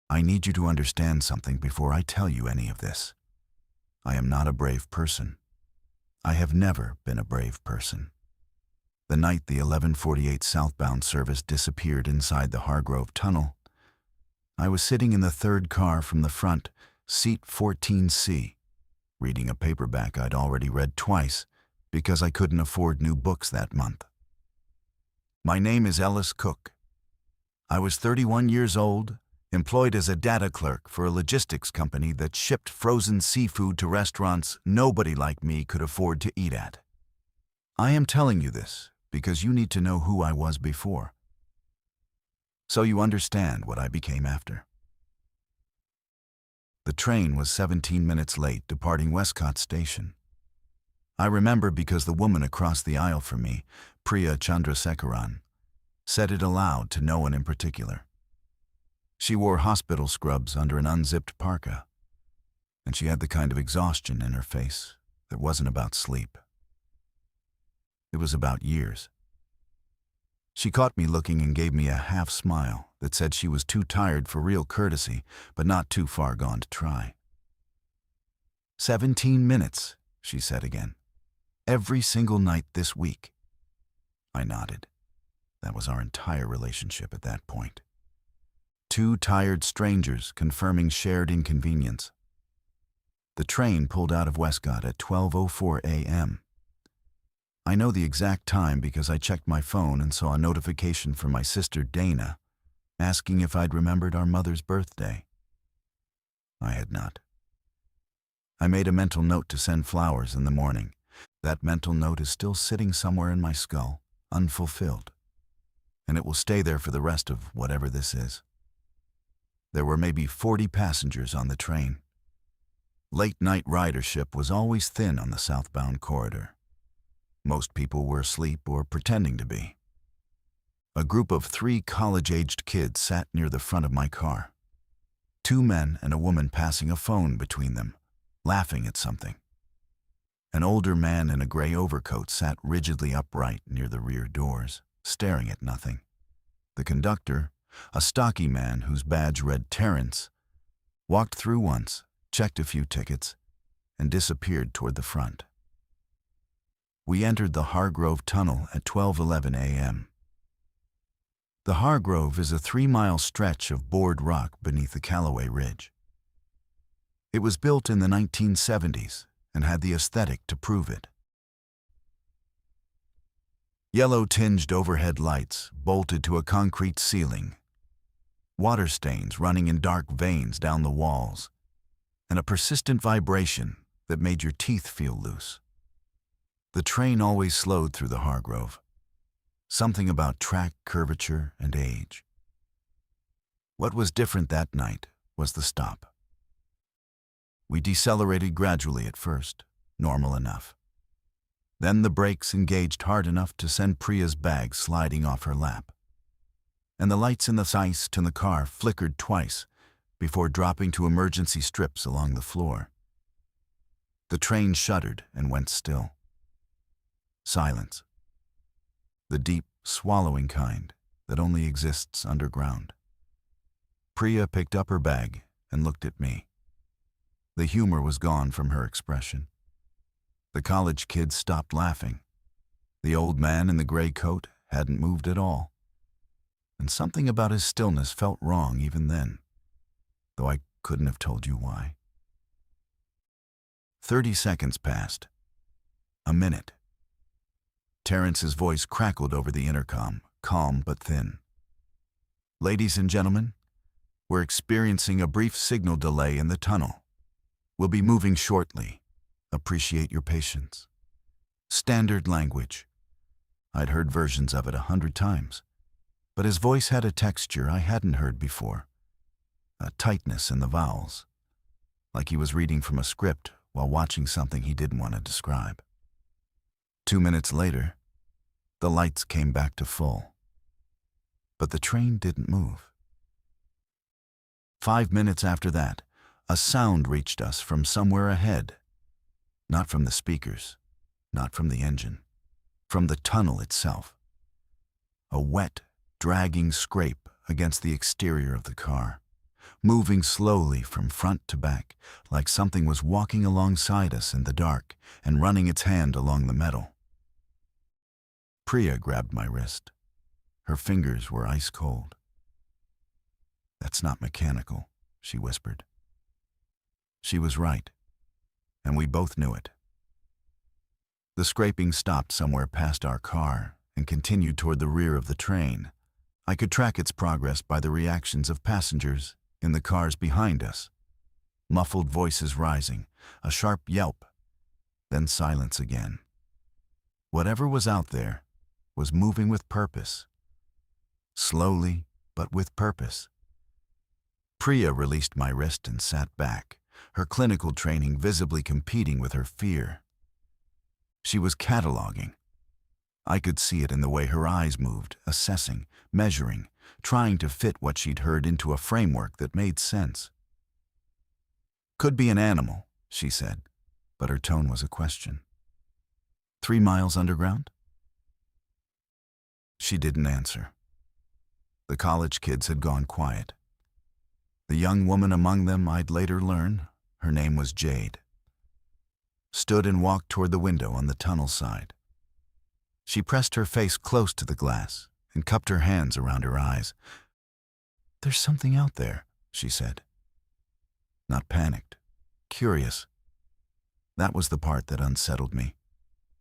I need you to understand something before I tell you any of this. I am not a brave person. I have never been a brave person. The night the 11:48 southbound service disappeared inside the Hargrove Tunnel, I was sitting in the third car from the front, seat 14C, reading a paperback I'd already read twice because I couldn't afford new books that month. My name is Ellis Cook. I was 31 years old, employed as a data clerk for a logistics company that shipped frozen seafood to restaurants nobody like me could afford to eat at. I am telling you this because you need to know who I was before, so you understand what I became after. The train was 17 minutes late departing Westcott Station. I remember because the woman across the aisle from me, Priya Chandrasekaran, said it aloud to no one in particular. She wore hospital scrubs under an unzipped parka, and she had the kind of exhaustion in her face that wasn't about sleep. It was about years. She caught me looking and gave me a half smile that said she was too tired for real courtesy, but not too far gone to try. 17 minutes, she said again. Every single night this week. I nodded. That was our entire relationship at that point. Two tired strangers confirming shared inconvenience. The train pulled out of Westcott at 12:04 a.m. I know the exact time because I checked my phone and saw a notification from my sister Dana asking if I'd remembered our mother's birthday. I had not. I made a mental note to send flowers in the morning. That mental note is still sitting somewhere in my skull, unfulfilled, and it will stay there for the rest of whatever this is. There were maybe 40 passengers on the train. Late-night ridership was always thin on the southbound corridor. Most people were asleep or pretending to be. A group of 3 college-aged kids sat near the front of my car. 2 men and a woman passing a phone between them, laughing at something. An older man in a gray overcoat sat rigidly upright near the rear doors, staring at nothing. The conductor, a stocky man whose badge read Terrence, walked through once, checked a few tickets, and disappeared toward the front. We entered the Hargrove Tunnel at 12:11 a.m. The Hargrove is a 3-mile stretch of bored rock beneath the Callaway Ridge. It was built in the 1970s and had the aesthetic to prove it. Yellow-tinged overhead lights bolted to a concrete ceiling, water stains running in dark veins down the walls, and a persistent vibration that made your teeth feel loose. The train always slowed through the Hargrove. Something about track curvature and age. What was different that night was the stop. We decelerated gradually at first, normal enough. Then the brakes engaged hard enough to send Priya's bag sliding off her lap. And the lights in the sight in the car flickered twice before dropping to emergency strips along the floor. The train shuddered and went still. Silence. The deep, swallowing kind that only exists underground. Priya picked up her bag and looked at me. The humor was gone from her expression. The college kids stopped laughing. The old man in the gray coat hadn't moved at all. And something about his stillness felt wrong even then, though I couldn't have told you why. 30 seconds passed. A minute. Terrence's voice crackled over the intercom, calm but thin. Ladies and gentlemen, we're experiencing a brief signal delay in the tunnel. We'll be moving shortly. Appreciate your patience. Standard language. I'd heard versions of it 100 times, but his voice had a texture I hadn't heard before. A tightness in the vowels, like he was reading from a script while watching something he didn't want to describe. 2 minutes later, the lights came back to full. But the train didn't move. 5 minutes after that, a sound reached us from somewhere ahead. Not from the speakers, not from the engine, from the tunnel itself. A wet, dragging scrape against the exterior of the car, moving slowly from front to back, like something was walking alongside us in the dark and running its hand along the metal. Priya grabbed my wrist. Her fingers were ice cold. "That's not mechanical," she whispered. She was right, and we both knew it. The scraping stopped somewhere past our car and continued toward the rear of the train. I could track its progress by the reactions of passengers in the cars behind us. Muffled voices rising, a sharp yelp, then silence again. Whatever was out there was moving with purpose. Slowly, but with purpose. Priya released my wrist and sat back, her clinical training visibly competing with her fear. She was cataloging. I could see it in the way her eyes moved, assessing, measuring, trying to fit what she'd heard into a framework that made sense. "Could be an animal," she said, but her tone was a question. 3 miles underground?" She didn't answer. The college kids had gone quiet. The young woman among them, I'd later learn, her name was Jade, stood and walked toward the window on the tunnel side. She pressed her face close to the glass and cupped her hands around her eyes. "There's something out there," she said. Not panicked, curious. That was the part that unsettled me.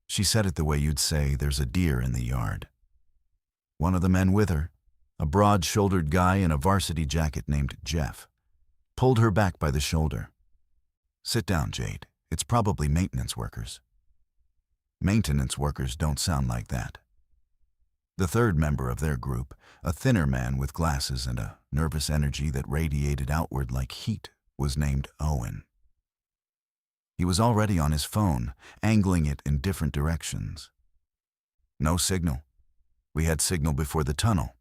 She said it the way you'd say there's a deer in the yard. One of the men with her, a broad-shouldered guy in a varsity jacket named Jeff, pulled her back by the shoulder. "Sit down, Jade. It's probably maintenance workers." Maintenance workers don't sound like that. The third member of their group, a thinner man with glasses and a nervous energy that radiated outward like heat, was named Owen. He was already on his phone, angling it in different directions. "No signal. We had signal before the tunnel."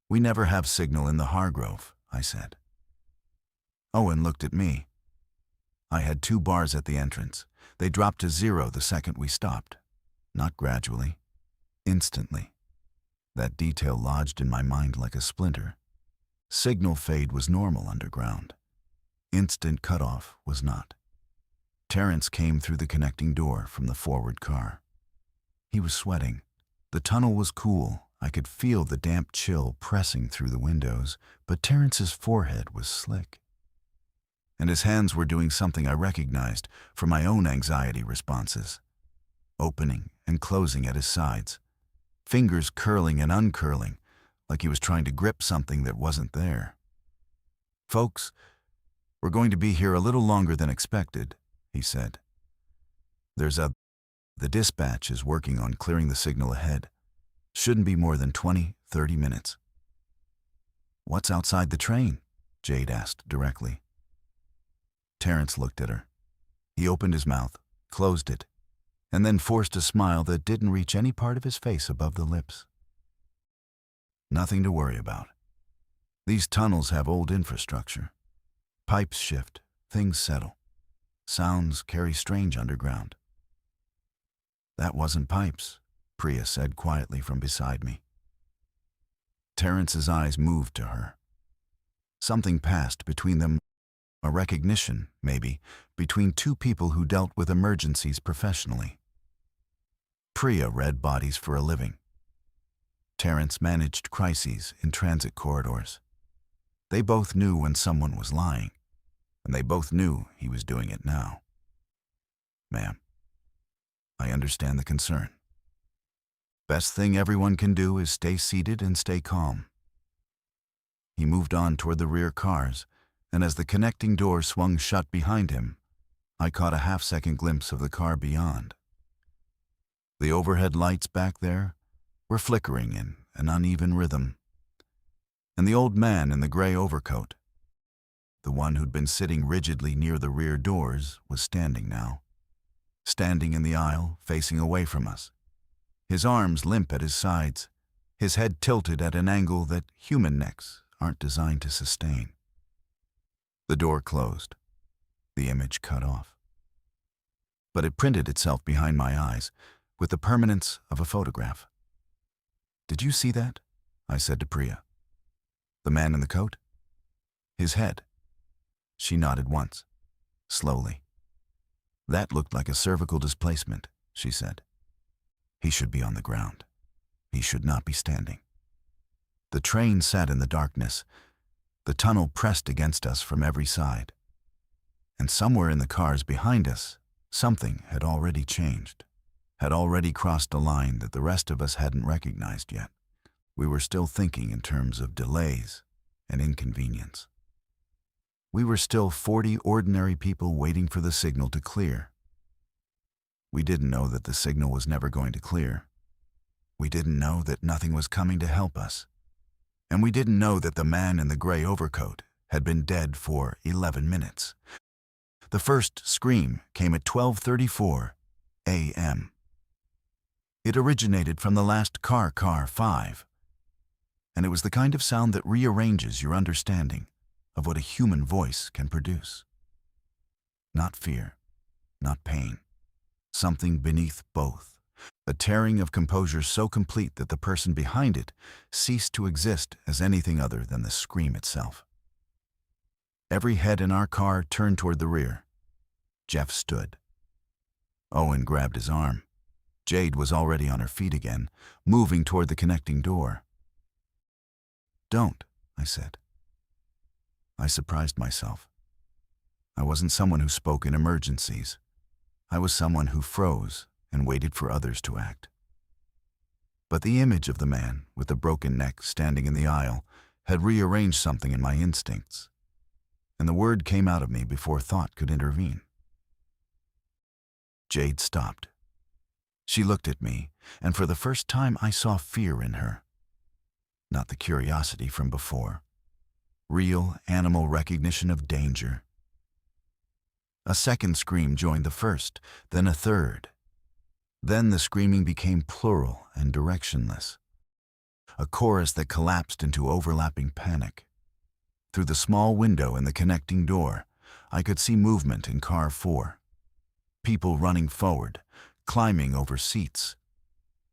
"We never have signal in the Hargrove," I said. Owen looked at me. I had 2 bars at the entrance. They dropped to 0 the second we stopped. Not gradually. Instantly. That detail lodged in my mind like a splinter. Signal fade was normal underground. Instant cutoff was not. Terrence came through the connecting door from the forward car. He was sweating. The tunnel was cool. I could feel the damp chill pressing through the windows, but Terrence's forehead was slick. And his hands were doing something I recognized from my own anxiety responses. Opening and closing at his sides. Fingers curling and uncurling, like he was trying to grip something that wasn't there. "Folks, we're going to be here a little longer than expected," he said. The dispatch is working on clearing the signal ahead. Shouldn't be more than 20-30 minutes. "What's outside the train?" Jade asked directly. Terrence looked at her. He opened his mouth, closed it, and then forced a smile that didn't reach any part of his face above the lips. "Nothing to worry about. These tunnels have old infrastructure. Pipes shift, things settle. Sounds carry strange underground." "That wasn't pipes," Priya said quietly from beside me. Terrence's eyes moved to her. Something passed between them, a recognition, maybe, between 2 people who dealt with emergencies professionally. Priya read bodies for a living. Terrence managed crises in transit corridors. They both knew when someone was lying, and they both knew he was doing it now. "Ma'am, I understand the concern. Best thing everyone can do is stay seated and stay calm." He moved on toward the rear cars, and as the connecting door swung shut behind him, I caught a half-second glimpse of the car beyond. The overhead lights back there were flickering in an uneven rhythm, and the old man in the gray overcoat, the one who'd been sitting rigidly near the rear doors, was standing now. Standing in the aisle, facing away from us. His arms limp at his sides, his head tilted at an angle that human necks aren't designed to sustain. The door closed. The image cut off. But it printed itself behind my eyes with the permanence of a photograph. "Did you see that?" I said to Priya. "The man in the coat?" His head. She nodded once, slowly. That looked like a cervical displacement, she said. He should be on the ground. He should not be standing. The train sat in the darkness. The tunnel pressed against us from every side. And somewhere in the cars behind us, something had already changed, had already crossed a line that the rest of us hadn't recognized yet. We were still thinking in terms of delays and inconvenience. We were still 40 ordinary people waiting for the signal to clear. We didn't know that the signal was never going to clear. We didn't know that nothing was coming to help us. And we didn't know that the man in the gray overcoat had been dead for 11 minutes. The first scream came at 12:34 a.m. It originated from the last car 5, and it was the kind of sound that rearranges your understanding of what a human voice can produce. Not fear, not pain, something beneath both, a tearing of composure so complete that the person behind it ceased to exist as anything other than the scream itself. Every head in our car turned toward the rear. Jeff stood. Owen grabbed his arm. Jade was already on her feet again, moving toward the connecting door. "Don't," I said. I surprised myself. I wasn't someone who spoke in emergencies. I was someone who froze and waited for others to act. But the image of the man with the broken neck standing in the aisle had rearranged something in my instincts, and the word came out of me before thought could intervene. Jade stopped. She looked at me, and for the first time I saw fear in her. Not the curiosity from before. Real animal recognition of danger. A second scream joined the first, then a third. Then the screaming became plural and directionless. A chorus that collapsed into overlapping panic. Through the small window in the connecting door, I could see movement in car 4. People running forward, climbing over seats.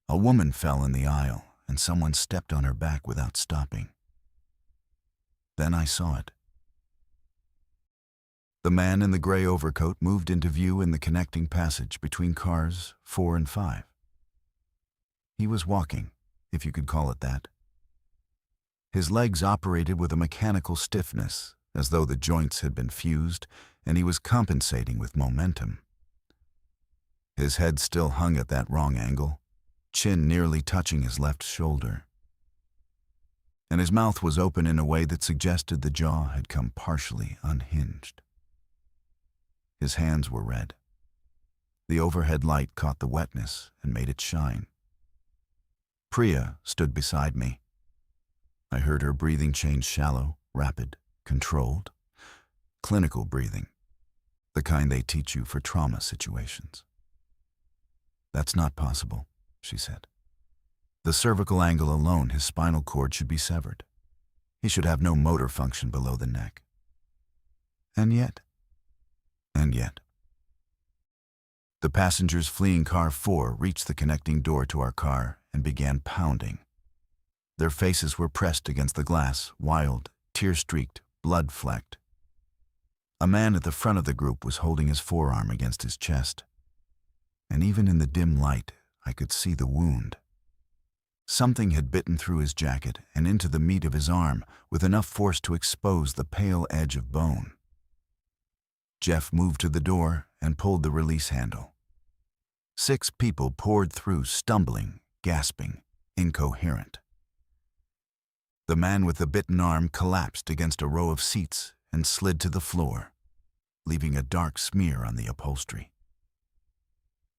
A woman fell in the aisle, and someone stepped on her back without stopping. Then I saw it. The man in the gray overcoat moved into view in the connecting passage between cars 4 and 5. He was walking, if you could call it that. His legs operated with a mechanical stiffness, as though the joints had been fused, and he was compensating with momentum. His head still hung at that wrong angle, chin nearly touching his left shoulder. And his mouth was open in a way that suggested the jaw had come partially unhinged. His hands were red. The overhead light caught the wetness and made it shine. Priya stood beside me. I heard her breathing change shallow, rapid, controlled. Clinical breathing, the kind they teach you for trauma situations. "That's not possible," she said. "The cervical angle alone, his spinal cord should be severed. He should have no motor function below the neck." And yet. The passengers fleeing car 4 reached the connecting door to our car and began pounding. Their faces were pressed against the glass, wild, tear-streaked, blood-flecked. A man at the front of the group was holding his forearm against his chest. And even in the dim light, I could see the wound. Something had bitten through his jacket and into the meat of his arm with enough force to expose the pale edge of bone. Jeff moved to the door and pulled the release handle. 6 people poured through, stumbling, gasping, incoherent. The man with the bitten arm collapsed against a row of seats and slid to the floor, leaving a dark smear on the upholstery.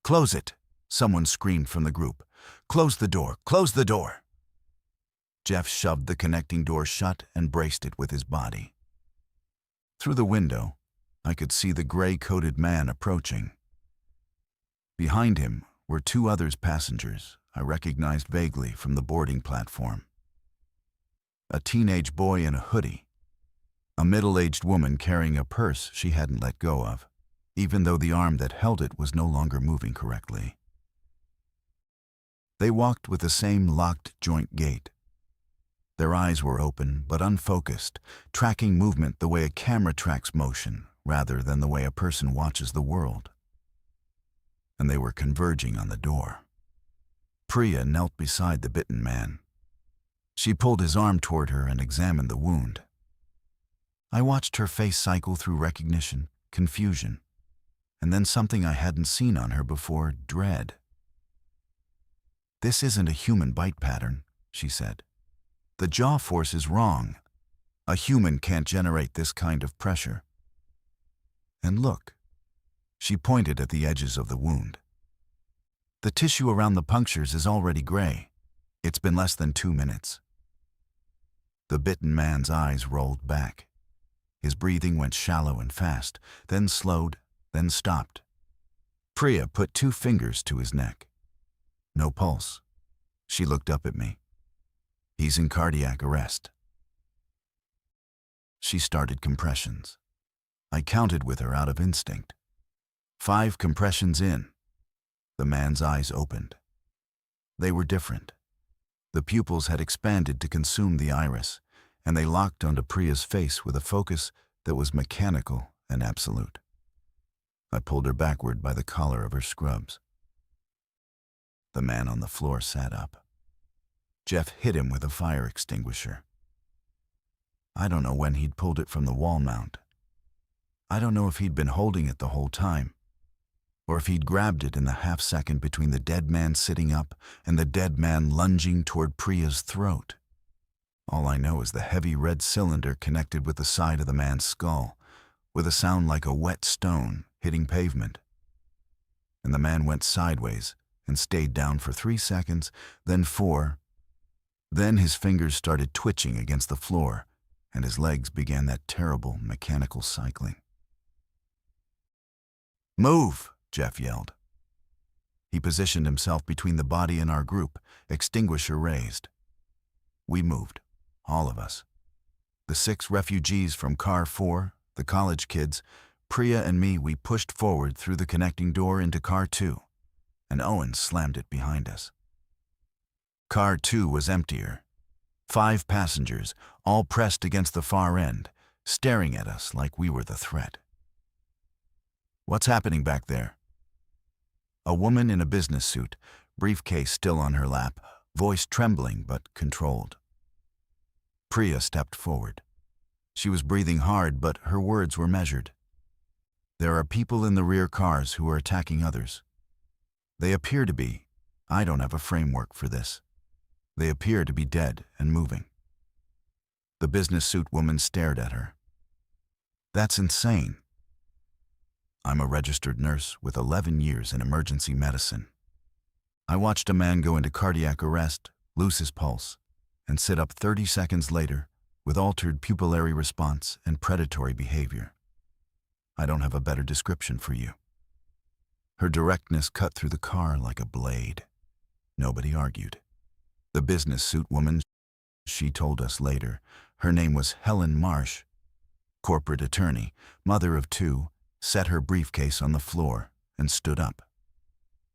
"Close it!" someone screamed from the group. "Close the door! Close the door!" Jeff shoved the connecting door shut and braced it with his body. Through the window, I could see the gray-coated man approaching. Behind him were 2 other passengers I recognized vaguely from the boarding platform. A teenage boy in a hoodie, a middle-aged woman carrying a purse she hadn't let go of, even though the arm that held it was no longer moving correctly. They walked with the same locked joint gait. Their eyes were open but unfocused, tracking movement the way a camera tracks motion rather than the way a person watches the world. And they were converging on the door. Priya knelt beside the bitten man. She pulled his arm toward her and examined the wound. I watched her face cycle through recognition, confusion, and then something I hadn't seen on her before, dread. "This isn't a human bite pattern," she said. "The jaw force is wrong. A human can't generate this kind of pressure." And look, she pointed at the edges of the wound. The tissue around the punctures is already gray. It's been less than 2 minutes. The bitten man's eyes rolled back. His breathing went shallow and fast, then slowed, then stopped. Priya put 2 fingers to his neck. No pulse. She looked up at me. "He's in cardiac arrest." She started compressions. I counted with her out of instinct. 5 compressions in. The man's eyes opened. They were different. The pupils had expanded to consume the iris, and they locked onto Priya's face with a focus that was mechanical and absolute. I pulled her backward by the collar of her scrubs. The man on the floor sat up. Jeff hit him with a fire extinguisher. I don't know when he'd pulled it from the wall mount. I don't know if he'd been holding it the whole time, or if he'd grabbed it in the half-second between the dead man sitting up and the dead man lunging toward Priya's throat. All I know is the heavy red cylinder connected with the side of the man's skull, with a sound like a wet stone hitting pavement. And the man went sideways and stayed down for 3 seconds, then 4. Then his fingers started twitching against the floor, and his legs began that terrible mechanical cycling. "Move!" Jeff yelled. He positioned himself between the body and our group, extinguisher raised. We moved, all of us. The 6 refugees from Car 4, the college kids, Priya and me, we pushed forward through the connecting door into Car 2, and Owen slammed it behind us. Car 2 was emptier. 5 passengers, all pressed against the far end, staring at us like we were the threat. "What's happening back there?" A woman in a business suit, briefcase still on her lap, voice trembling but controlled. Priya stepped forward. She was breathing hard, but her words were measured. "There are people in the rear cars who are attacking others. They appear to be, I don't have a framework for this. They appear to be dead and moving." The business suit woman stared at her. "That's insane." I'm a registered nurse with 11 years in emergency medicine. I watched a man go into cardiac arrest, lose his pulse, and sit up 30 seconds later with altered pupillary response and predatory behavior. I don't have a better description for you. Her directness cut through the car like a blade. Nobody argued. The business suit woman, she told us later, her name was Helen Marsh, corporate attorney, mother of 2, set her briefcase on the floor and stood up.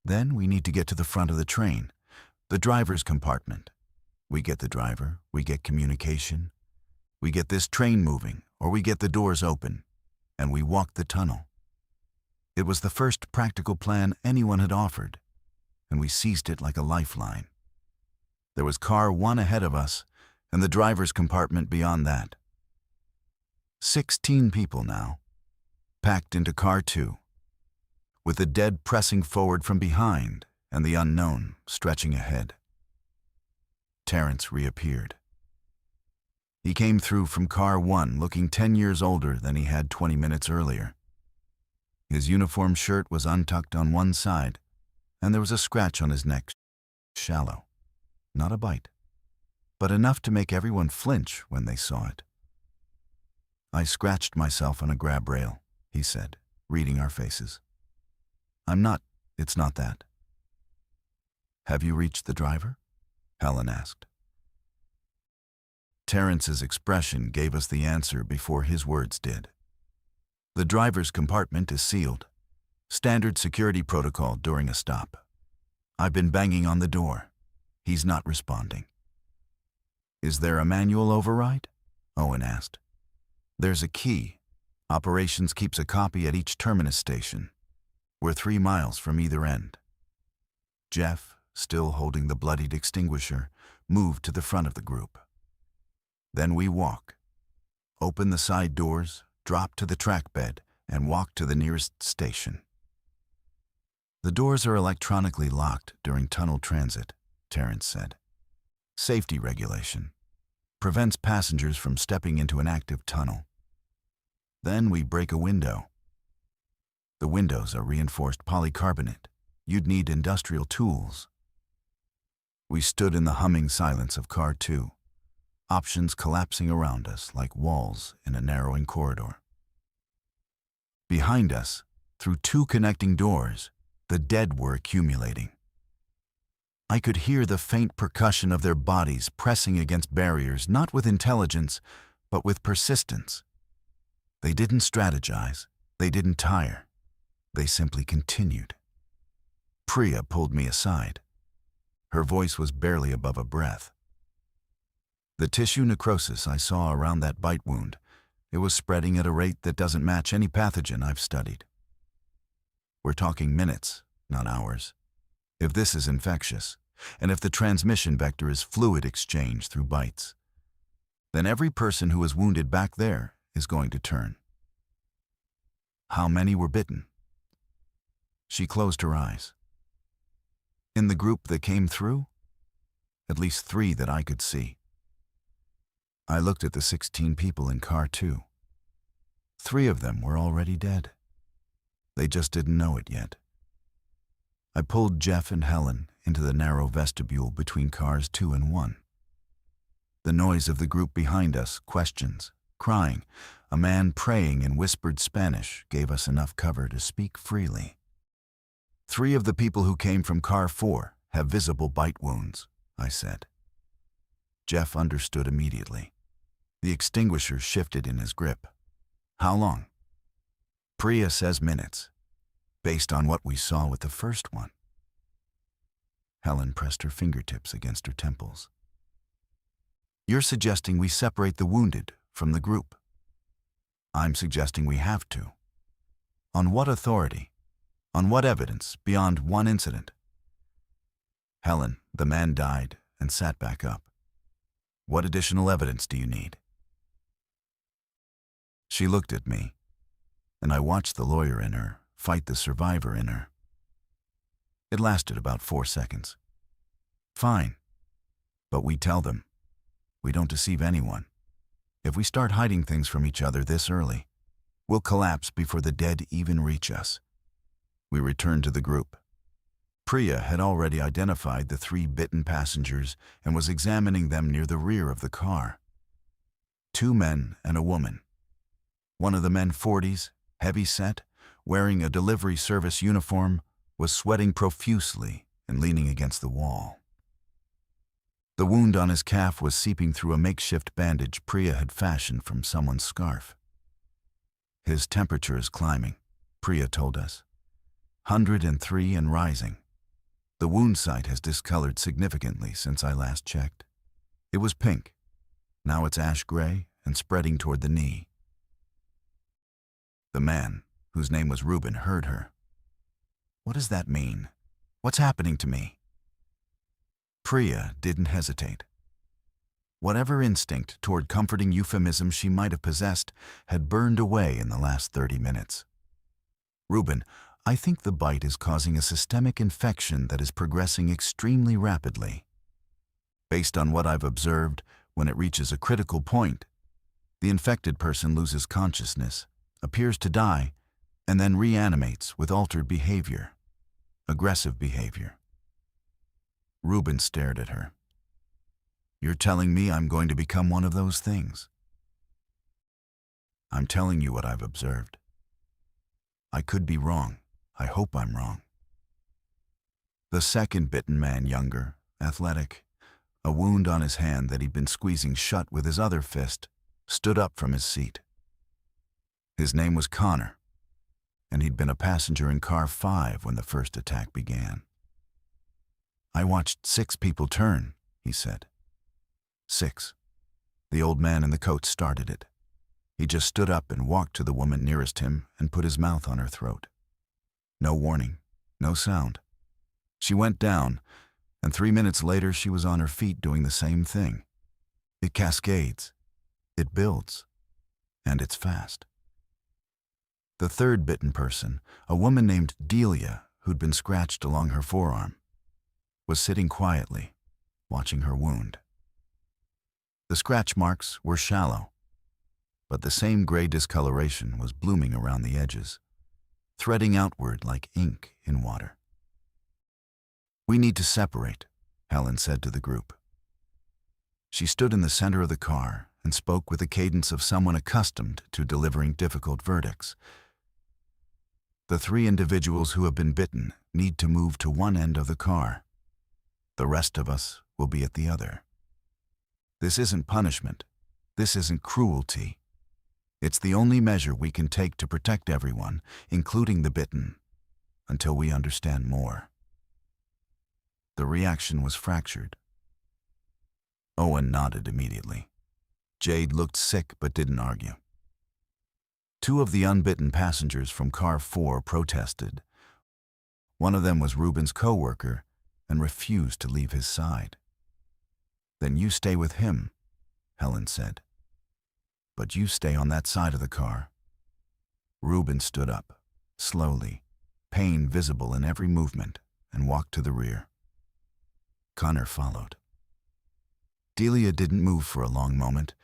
"Then we need to get to the front of the train, the driver's compartment. We get the driver, we get communication, we get this train moving, or we get the doors open, and we walk the tunnel." It was the first practical plan anyone had offered, and we seized it like a lifeline. There was Car 1 ahead of us, and the driver's compartment beyond that. 16 people now, packed into Car 2, with the dead pressing forward from behind and the unknown stretching ahead. Terrence reappeared. He came through from Car 1 looking 10 years older than he had 20 minutes earlier. His uniform shirt was untucked on one side, and there was a scratch on his neck, shallow. Not a bite, but enough to make everyone flinch when they saw it. "I scratched myself on a grab rail," he said, reading our faces. It's not that." "Have you reached the driver?" Helen asked. Terrence's expression gave us the answer before his words did. "The driver's compartment is sealed. Standard security protocol during a stop. I've been banging on the door. He's not responding." Is there a manual override? Owen asked. There's a key. Operations keeps a copy at each terminus station. We're 3 miles from either end. Jeff, still holding the bloodied extinguisher, moved to the front of the group. Then we walk. Open the side doors, drop to the track bed, and walk to the nearest station. The doors are electronically locked during tunnel transit, Terrence said. Safety regulation. Prevents passengers from stepping into an active tunnel. Then we break a window. The windows are reinforced polycarbonate. You'd need industrial tools. We stood in the humming silence of Car 2, options collapsing around us like walls in a narrowing corridor. Behind us, through 2 connecting doors, the dead were accumulating. I could hear the faint percussion of their bodies pressing against barriers, not with intelligence, but with persistence. They didn't strategize. They didn't tire. They simply continued. Priya pulled me aside. Her voice was barely above a breath. The tissue necrosis I saw around that bite wound, it was spreading at a rate that doesn't match any pathogen I've studied. We're talking minutes, not hours. If this is infectious, and if the transmission vector is fluid exchange through bites, then every person who is wounded back there is going to turn. How many were bitten? She closed her eyes. In the group that came through, at least 3 that I could see. I looked at the 16 people in Car 2. 3 of them were already dead. They just didn't know it yet. I pulled Jeff and Helen into the narrow vestibule between Cars 2 and 1. The noise of the group behind us, questions, crying, a man praying in whispered Spanish gave us enough cover to speak freely. 3 of the people who came from Car 4 have visible bite wounds, I said. Jeff understood immediately. The extinguisher shifted in his grip. How long? Priya says minutes, based on what we saw with the first one. Helen pressed her fingertips against her temples. You're suggesting we separate the wounded from the group. I'm suggesting we have to. On what authority? On what evidence beyond one incident? Helen, the man died and sat back up. What additional evidence do you need? She looked at me, and I watched the lawyer in her fight the survivor in her. It lasted about 4 seconds. Fine, but we tell them. We don't deceive anyone. If we start hiding things from each other this early, we'll collapse before the dead even reach us. We returned to the group. Priya had already identified the 3 bitten passengers and was examining them near the rear of the car. 2 men and a woman. One of the men, 40s, heavy-set, wearing a delivery service uniform, was sweating profusely and leaning against the wall. The wound on his calf was seeping through a makeshift bandage Priya had fashioned from someone's scarf. His temperature is climbing, Priya told us. 103 and rising. The wound site has discolored significantly since I last checked. It was pink. Now it's ash gray and spreading toward the knee. The man, whose name was Reuben, heard her. What does that mean? What's happening to me? Priya didn't hesitate. Whatever instinct toward comforting euphemism she might have possessed had burned away in the last 30 minutes. Reuben, I think the bite is causing a systemic infection that is progressing extremely rapidly. Based on what I've observed, when it reaches a critical point, the infected person loses consciousness, appears to die, and then reanimates with altered behavior, aggressive behavior. Reuben stared at her. You're telling me I'm going to become one of those things? I'm telling you what I've observed. I could be wrong. I hope I'm wrong. The second bitten man, younger, athletic, a wound on his hand that he'd been squeezing shut with his other fist, stood up from his seat. His name was Connor, and he'd been a passenger in Car 5 when the first attack began. I watched 6 people turn, he said. 6. The old man in the coat started it. He just stood up and walked to the woman nearest him and put his mouth on her throat. No warning, no sound. She went down, and 3 minutes later she was on her feet doing the same thing. It cascades, it builds, and it's fast. The third bitten person, a woman named Delia, who'd been scratched along her forearm, was sitting quietly, watching her wound. The scratch marks were shallow, but the same gray discoloration was blooming around the edges, threading outward like ink in water. "We need to separate," Helen said to the group. She stood in the center of the car and spoke with the cadence of someone accustomed to delivering difficult verdicts. "The 3 individuals who have been bitten need to move to one end of the car. The rest of us will be at the other. This isn't punishment. This isn't cruelty. It's the only measure we can take to protect everyone, including the bitten, until we understand more." The reaction was fractured. Owen nodded immediately. Jade looked sick but didn't argue. 2 of the unbitten passengers from car 4 protested. One of them was Ruben's co-worker and refused to leave his side. "Then you stay with him," Helen said. "But you stay on that side of the car." Ruben stood up, slowly, pain visible in every movement, and walked to the rear. Connor followed. Delia didn't move for a long moment,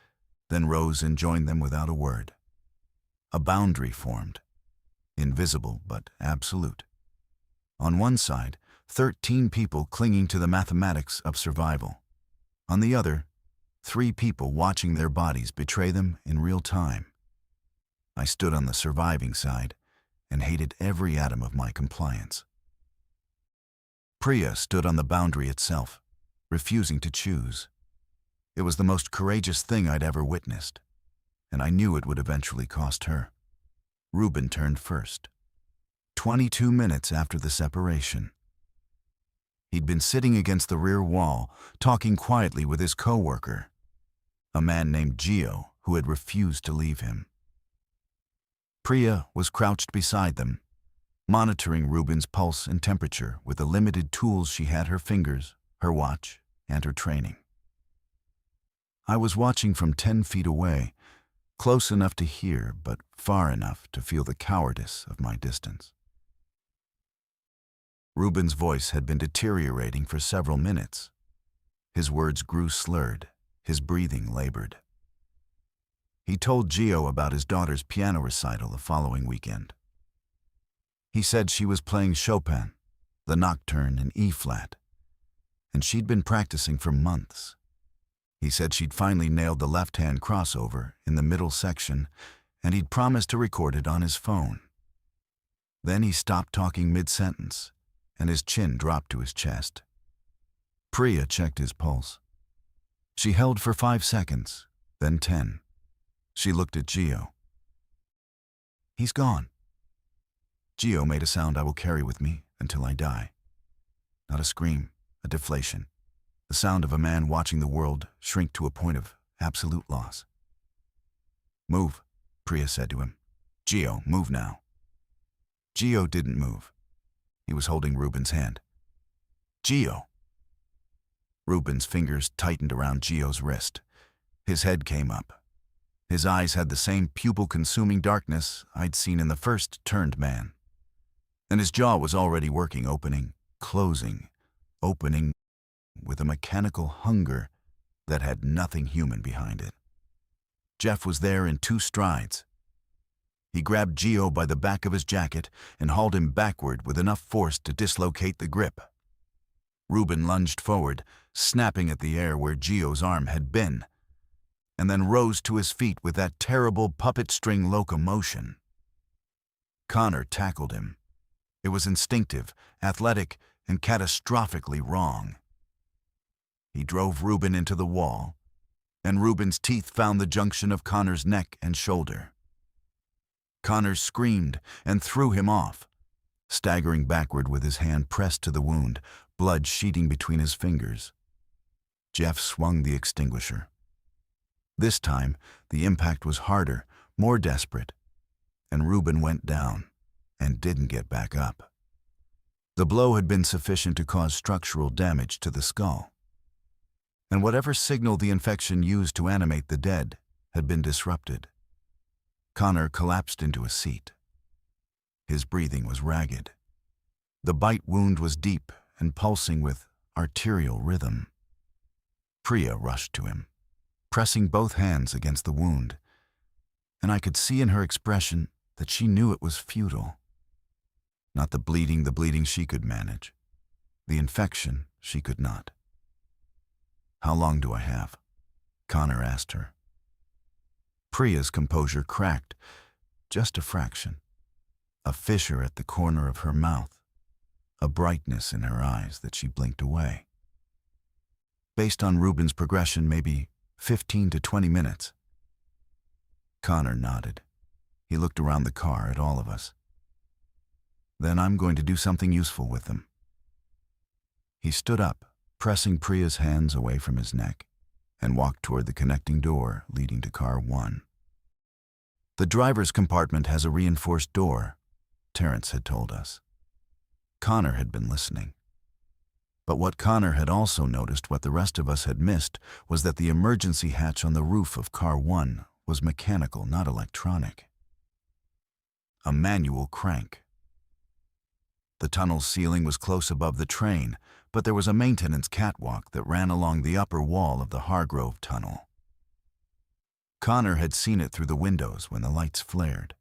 then rose and joined them without a word. A boundary formed, invisible but absolute. On one side, 13 people clinging to the mathematics of survival. On the other, 3 people watching their bodies betray them in real time. I stood on the surviving side and hated every atom of my compliance. Priya stood on the boundary itself, refusing to choose. It was the most courageous thing I'd ever witnessed, and I knew it would eventually cost her. Ruben turned first. 22 minutes after the separation. He'd been sitting against the rear wall, talking quietly with his co-worker, a man named Gio, who had refused to leave him. Priya was crouched beside them, monitoring Ruben's pulse and temperature with the limited tools she had: her fingers, her watch, and her training. I was watching from 10 feet away, close enough to hear, but far enough to feel the cowardice of my distance. Ruben's voice had been deteriorating for several minutes. His words grew slurred, his breathing labored. He told Gio about his daughter's piano recital the following weekend. He said she was playing Chopin, the Nocturne in E-flat, and she'd been practicing for months. He said she'd finally nailed the left-hand crossover in the middle section, and he'd promised to record it on his phone. Then he stopped talking mid-sentence, and his chin dropped to his chest. Priya checked his pulse. She held for 5 seconds, then 10. She looked at Gio. "He's gone." Gio made a sound I will carry with me until I die. Not a scream, a deflation. The sound of a man watching the world shrink to a point of absolute loss. "Move," Priya said to him. "Gio, move now." Gio didn't move. He was holding Ruben's hand. "Gio." Ruben's fingers tightened around Gio's wrist. His head came up. His eyes had the same pupil-consuming darkness I'd seen in the first Turned Man. And his jaw was already working, opening, closing, opening, with a mechanical hunger that had nothing human behind it. Jeff was there in 2 strides. He grabbed Gio by the back of his jacket and hauled him backward with enough force to dislocate the grip. Ruben lunged forward, snapping at the air where Gio's arm had been, and then rose to his feet with that terrible puppet string locomotion. Connor tackled him. It was instinctive, athletic, and catastrophically wrong. He drove Ruben into the wall, and Ruben's teeth found the junction of Connor's neck and shoulder. Connor screamed and threw him off, staggering backward with his hand pressed to the wound, blood sheeting between his fingers. Jeff swung the extinguisher. This time, the impact was harder, more desperate, and Reuben went down and didn't get back up. The blow had been sufficient to cause structural damage to the skull, and whatever signal the infection used to animate the dead had been disrupted. Connor collapsed into a seat. His breathing was ragged. The bite wound was deep and pulsing with arterial rhythm. Priya rushed to him, pressing both hands against the wound, and I could see in her expression that she knew it was futile. Not the bleeding she could manage. The infection she could not. "How long do I have?" Connor asked her. Priya's composure cracked, just a fraction. A fissure at the corner of her mouth, a brightness in her eyes that she blinked away. "Based on Reuben's progression, maybe 15 to 20 minutes. Connor nodded. He looked around the car at all of us. "Then I'm going to do something useful with them." He stood up, pressing Priya's hands away from his neck, and walked toward the connecting door leading to car 1. "The driver's compartment has a reinforced door," Terrence had told us. Connor had been listening. But what Connor had also noticed, what the rest of us had missed, was that the emergency hatch on the roof of car 1 was mechanical, not electronic. A manual crank. The tunnel's ceiling was close above the train, but there was a maintenance catwalk that ran along the upper wall of the Hargrove tunnel. Connor had seen it through the windows when the lights flared.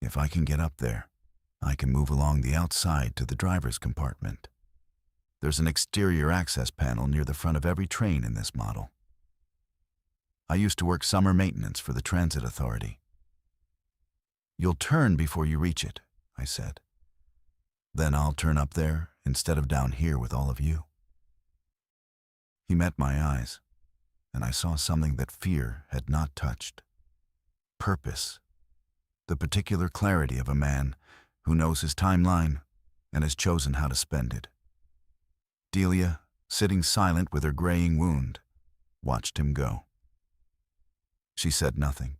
"If I can get up there, I can move along the outside to the driver's compartment. There's an exterior access panel near the front of every train in this model. I used to work summer maintenance for the Transit Authority." "You'll turn before you reach it," I said. "Then I'll turn up there instead of down here with all of you." He met my eyes, and I saw something that fear had not touched. Purpose. The particular clarity of a man who knows his timeline and has chosen how to spend it. Delia, sitting silent with her graying wound, watched him go. She said nothing.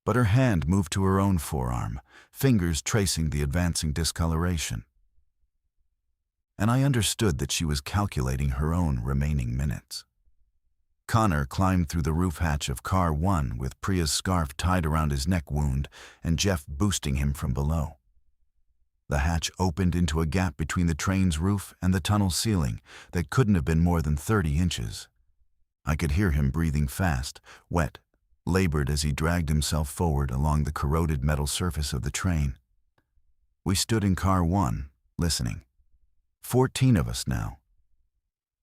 But her hand moved to her own forearm, fingers tracing the advancing discoloration. And I understood that she was calculating her own remaining minutes. Connor climbed through the roof hatch of car 1 with Priya's scarf tied around his neck wound and Jeff boosting him from below. The hatch opened into a gap between the train's roof and the tunnel ceiling that couldn't have been more than 30 inches. I could hear him breathing fast, wet, labored as he dragged himself forward along the corroded metal surface of the train. We stood in car 1, listening. 14 of us now.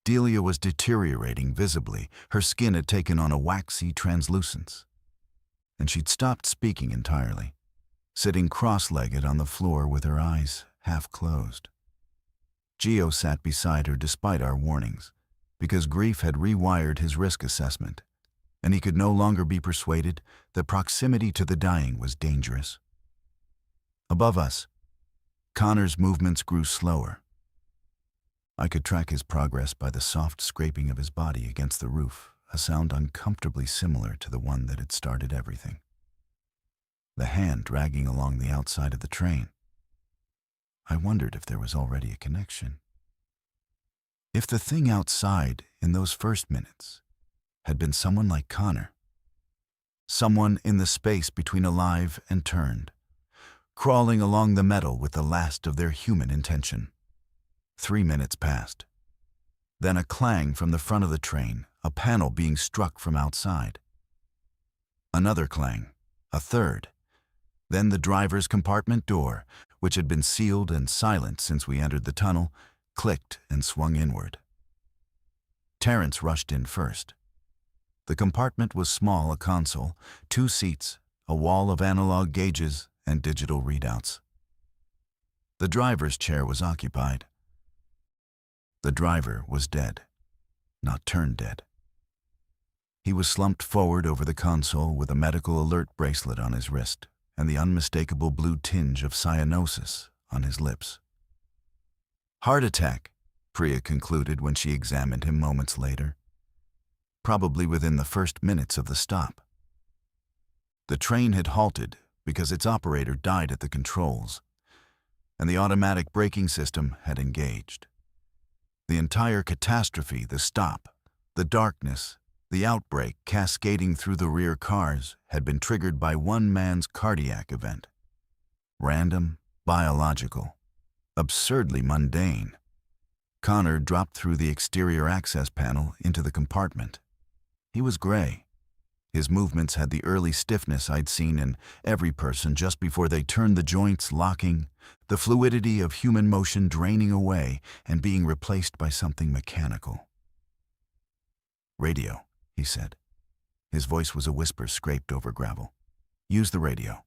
Delia was deteriorating visibly. Her skin had taken on a waxy translucence. And she'd stopped speaking entirely, sitting cross-legged on the floor with her eyes half closed. Gio sat beside her despite our warnings, because grief had rewired his risk assessment, and he could no longer be persuaded that proximity to the dying was dangerous. Above us, Connor's movements grew slower. I could track his progress by the soft scraping of his body against the roof, a sound uncomfortably similar to the one that had started everything. The hand dragging along the outside of the train. I wondered if there was already a connection. If the thing outside in those first minutes had been someone like Connor, someone in the space between alive and turned, crawling along the metal with the last of their human intention. 3 minutes passed. Then a clang from the front of the train, a panel being struck from outside. Another clang, a third. Then the driver's compartment door, which had been sealed and silent since we entered the tunnel, clicked and swung inward. Terrence rushed in first. The compartment was small, a console, 2 seats, a wall of analog gauges and digital readouts. The driver's chair was occupied. The driver was dead, not turned dead. He was slumped forward over the console with a medical alert bracelet on his wrist and the unmistakable blue tinge of cyanosis on his lips. "Heart attack," Priya concluded when she examined him moments later, probably within the first minutes of the stop. The train had halted because its operator died at the controls, and the automatic braking system had engaged. The entire catastrophe, the stop, the darkness, the outbreak cascading through the rear cars had been triggered by one man's cardiac event. Random, biological, absurdly mundane. Connor dropped through the exterior access panel into the compartment. He was gray. His movements had the early stiffness I'd seen in every person just before they turned the joints locking, the fluidity of human motion draining away and being replaced by something mechanical. "Radio," he said. His voice was a whisper scraped over gravel. "Use the radio."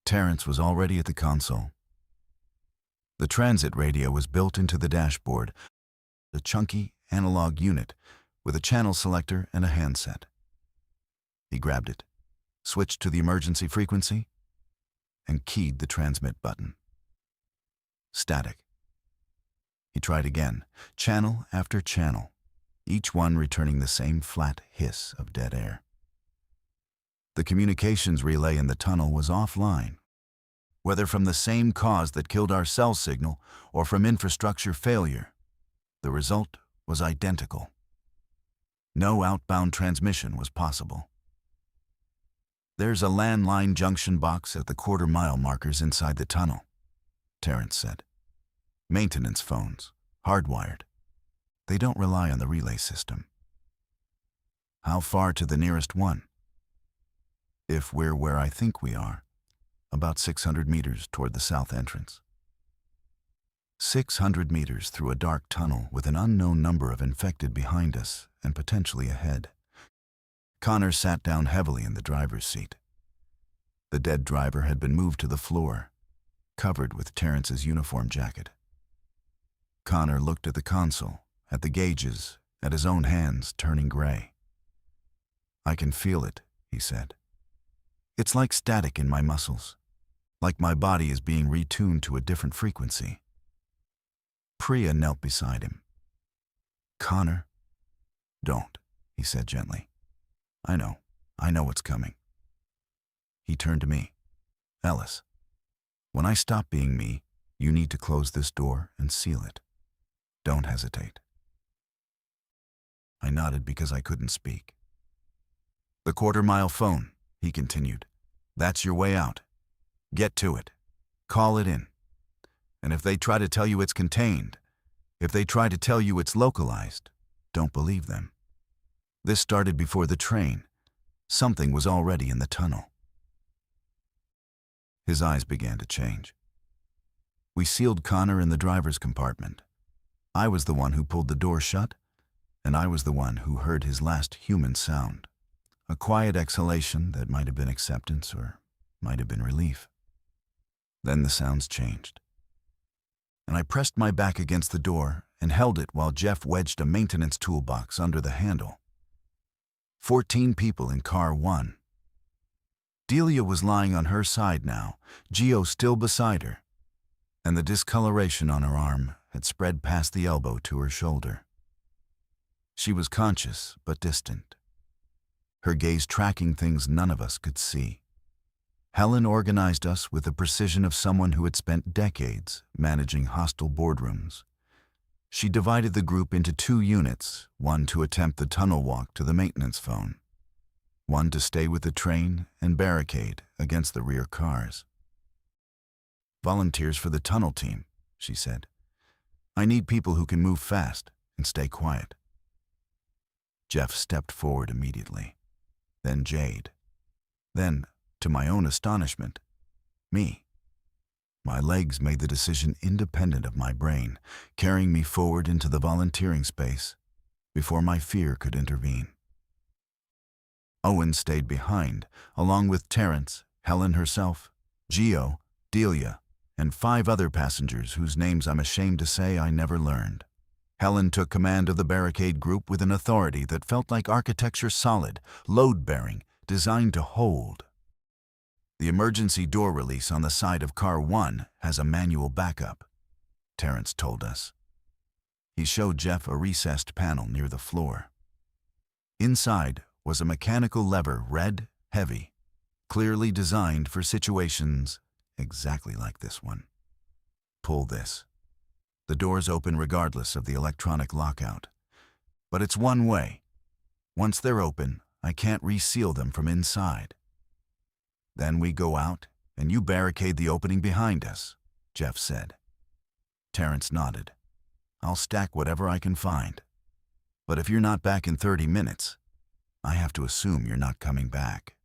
Terrence was already at the console. The transit radio was built into the dashboard, a chunky analog unit with a channel selector and a handset. He grabbed it, switched to the emergency frequency, and keyed the transmit button. Static. He tried again, channel after channel, each one returning the same flat hiss of dead air. The communications relay in the tunnel was offline. Whether from the same cause that killed our cell signal or from infrastructure failure, the result was identical. No outbound transmission was possible. "There's a landline junction box at the quarter-mile markers inside the tunnel," Terrence said. "Maintenance phones, hardwired. They don't rely on the relay system." "How far to the nearest one?" "If we're where I think we are, about 600 meters toward the south entrance." 600 meters through a dark tunnel with an unknown number of infected behind us and potentially ahead. Connor sat down heavily in the driver's seat. The dead driver had been moved to the floor, covered with Terrence's uniform jacket. Connor looked at the console, at the gauges, at his own hands turning gray. "I can feel it," he said. "It's like static in my muscles, like my body is being retuned to a different frequency." Priya knelt beside him. "Connor, don't," he said gently. I know what's coming." He turned to me. "Ellis, when I stop being me, you need to close this door and seal it. Don't hesitate." I nodded because I couldn't speak. "The quarter-mile phone," he continued. "That's your way out. Get to it. Call it in. And if they try to tell you it's contained, if they try to tell you it's localized, don't believe them. This started before the train. Something was already in the tunnel." His eyes began to change. We sealed Connor in the driver's compartment. I was the one who pulled the door shut, and I was the one who heard his last human sound, a quiet exhalation that might have been acceptance or might have been relief. Then the sounds changed, and I pressed my back against the door and held it while Jeff wedged a maintenance toolbox under the handle. 14 people in car 1. Delia was lying on her side now, Gio still beside her, and the discoloration on her arm had spread past the elbow to her shoulder. She was conscious but distant, her gaze tracking things none of us could see. Helen organized us with the precision of someone who had spent decades managing hostile boardrooms. She divided the group into 2 units, one to attempt the tunnel walk to the maintenance phone, one to stay with the train and barricade against the rear cars. "Volunteers for the tunnel team," she said. "I need people who can move fast and stay quiet." Jeff stepped forward immediately, then Jade, then, to my own astonishment, me. My legs made the decision independent of my brain, carrying me forward into the volunteering space before my fear could intervene. Owen stayed behind, along with Terrence, Helen herself, Gio, Delia, and 5 other passengers whose names I'm ashamed to say I never learned. Helen took command of the barricade group with an authority that felt like architecture solid, load-bearing, designed to hold. "The emergency door release on the side of car 1 has a manual backup," Terrence told us. He showed Jeff a recessed panel near the floor. Inside was a mechanical lever, red, heavy, clearly designed for situations exactly like this one. Pull this. The doors open regardless of the electronic lockout. But it's one way. Once they're open, I can't reseal them from inside. Then we go out, and you barricade the opening behind us, Jeff said. Terrence nodded. I'll stack whatever I can find. But if you're not back in 30 minutes, I have to assume you're not coming back.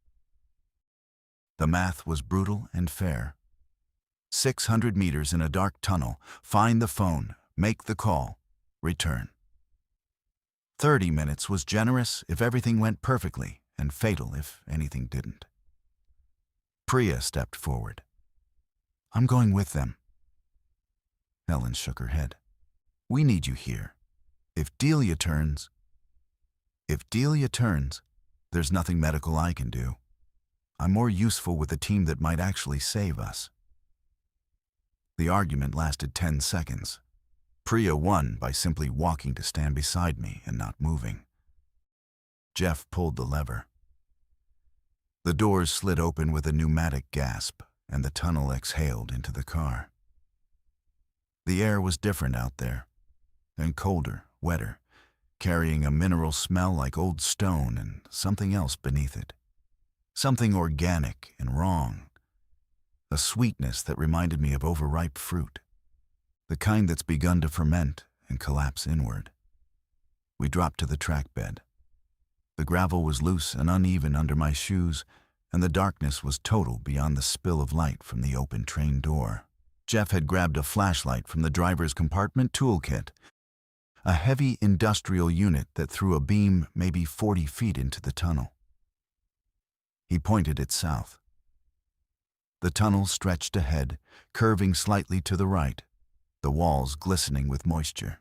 The math was brutal and fair. 600 meters in a dark tunnel, find the phone, make the call, return. 30 minutes was generous if everything went perfectly, and fatal if anything didn't. Priya stepped forward. I'm going with them. Helen shook her head. We need you here. If Delia turns, there's nothing medical I can do. I'm more useful with a team that might actually save us. The argument lasted 10 seconds. Priya won by simply walking to stand beside me and not moving. Jeff pulled the lever. The doors slid open with a pneumatic gasp, and the tunnel exhaled into the car. The air was different out there, and colder, wetter, carrying a mineral smell like old stone and something else beneath it. Something organic and wrong. A sweetness that reminded me of overripe fruit, the kind that's begun to ferment and collapse inward. We dropped to the track bed. The gravel was loose and uneven under my shoes, and the darkness was total beyond the spill of light from the open train door. Jeff had grabbed a flashlight from the driver's compartment toolkit, a heavy industrial unit that threw a beam maybe 40 feet into the tunnel. He pointed it south. The tunnel stretched ahead, curving slightly to the right, the walls glistening with moisture.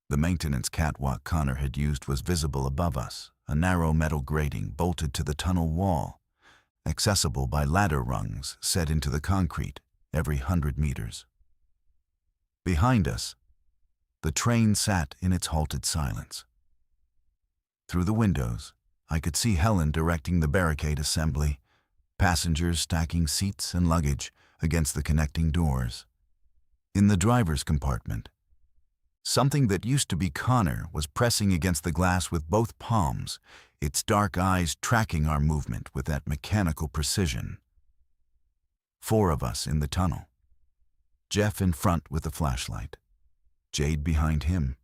The maintenance catwalk Connor had used was visible above us, a narrow metal grating bolted to the tunnel wall, accessible by ladder rungs set into the concrete every 100 meters. Behind us, the train sat in its halted silence. Through the windows, I could see Helen directing the barricade assembly, passengers stacking seats and luggage against the connecting doors. In the driver's compartment, something that used to be Connor was pressing against the glass with both palms, its dark eyes tracking our movement with that mechanical precision. 4 of us in the tunnel. Jeff in front with the flashlight. Jade behind him.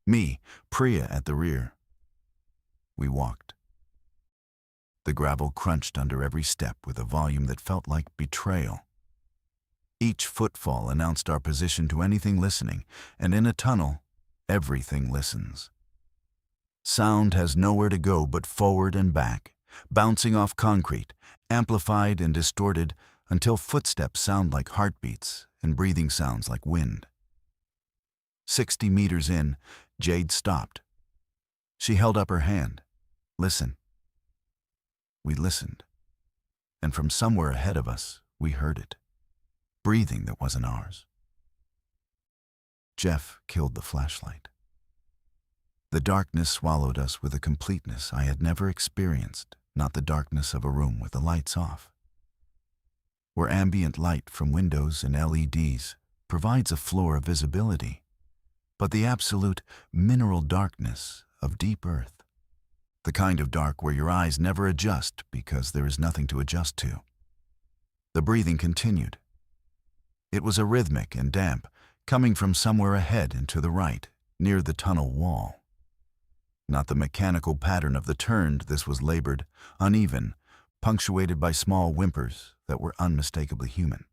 Me, Priya at the rear. We walked. The gravel crunched under every step with a volume that felt like betrayal. Each footfall announced our position to anything listening, and in a tunnel, everything listens. Sound has nowhere to go but forward and back, bouncing off concrete, amplified and distorted until footsteps sound like heartbeats and breathing sounds like wind. 60 meters in, Jade stopped. She held up her hand. Listen. We listened, and from somewhere ahead of us, we heard it. Breathing that wasn't ours. Jeff killed the flashlight. The darkness swallowed us with a completeness I had never experienced, not the darkness of a room with the lights off. Where ambient light from windows and LEDs provides a floor of visibility, but the absolute mineral darkness of deep earth. The kind of dark where your eyes never adjust because there is nothing to adjust to. The breathing continued. It was arrhythmic and damp, coming from somewhere ahead and to the right, near the tunnel wall. Not the mechanical pattern of the turned, this was labored, uneven, punctuated by small whimpers that were unmistakably human.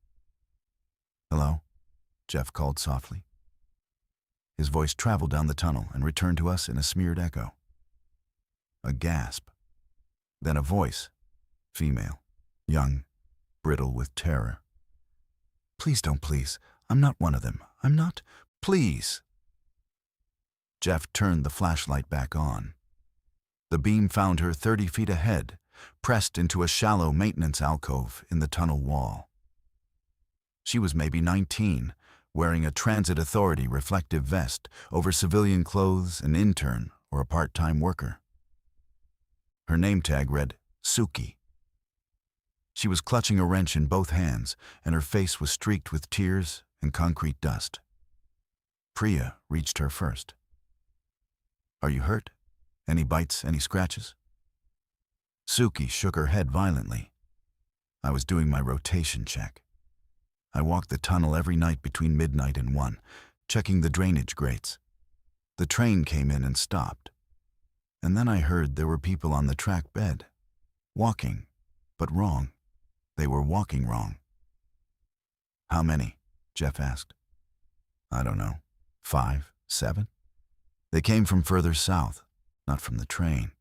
Hello? Jeff called softly. His voice traveled down the tunnel and returned to us in a smeared echo. A gasp. Then a voice, female, young, brittle with terror. Please don't, please. I'm not one of them. I'm not. Please. Jeff turned the flashlight back on. The beam found her 30 feet ahead, pressed into a shallow maintenance alcove in the tunnel wall. She was maybe 19, wearing a transit authority reflective vest over civilian clothes, an intern or a part-time worker. Her name tag read Suki. She was clutching a wrench in both hands, and her face was streaked with tears and concrete dust. Priya reached her first. "Are you hurt? Any bites, any scratches?" Suki shook her head violently. "I was doing my rotation check. I walked the tunnel every night between midnight and 1, checking the drainage grates. The train came in and stopped. And then I heard there were people on the track bed, walking, but wrong. They were walking wrong." "How many?" Jeff asked. "I don't know. 5, 7? They came from further south, not from the train.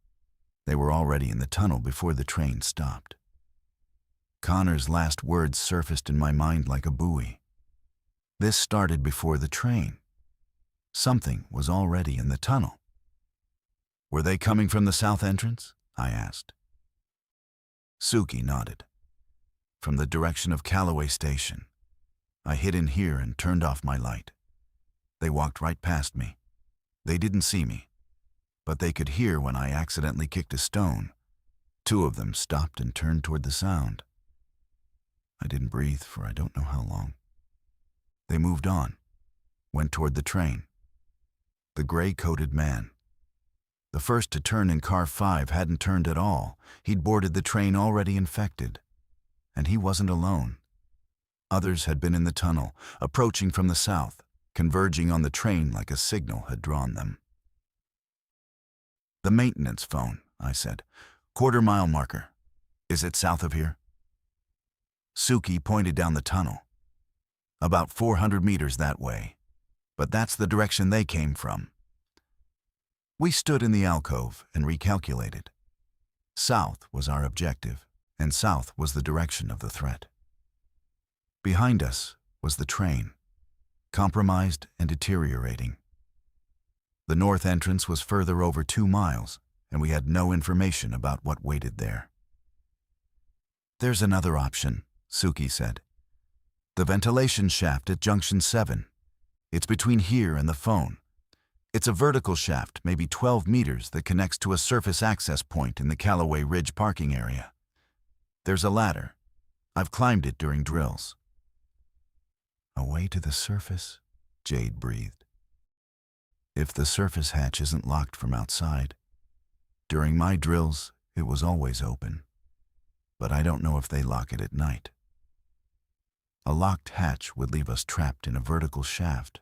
They were already in the tunnel before the train stopped." Connor's last words surfaced in my mind like a buoy. This started before the train. Something was already in the tunnel. "Were they coming from the south entrance?" I asked. Suki nodded. "From the direction of Callaway Station. I hid in here and turned off my light. They walked right past me. They didn't see me, but they could hear when I accidentally kicked a stone. 2 of them stopped and turned toward the sound. I didn't breathe for I don't know how long. They moved on, went toward the train. The gray-coated man. The first to turn in car 5 hadn't turned at all. He'd boarded the train already infected. And he wasn't alone. Others had been in the tunnel, approaching from the south, converging on the train like a signal had drawn them. "The maintenance phone," I said. "Quarter-mile marker. Is it south of here?" Suki pointed down the tunnel. "About 400 meters that way. But that's the direction they came from." We stood in the alcove and recalculated. South was our objective, and south was the direction of the threat. Behind us was the train, compromised and deteriorating. The north entrance was further over 2 miles, and we had no information about what waited there. "There's another option," Suki said. "The ventilation shaft at Junction 7. It's between here and the phone. It's a vertical shaft, maybe 12 meters, that connects to a surface access point in the Callaway Ridge parking area. There's a ladder. I've climbed it during drills." "A way to the surface?" Jade breathed. "If the surface hatch isn't locked from outside. During my drills, it was always open. But I don't know if they lock it at night. A locked hatch would leave us trapped in a vertical shaft.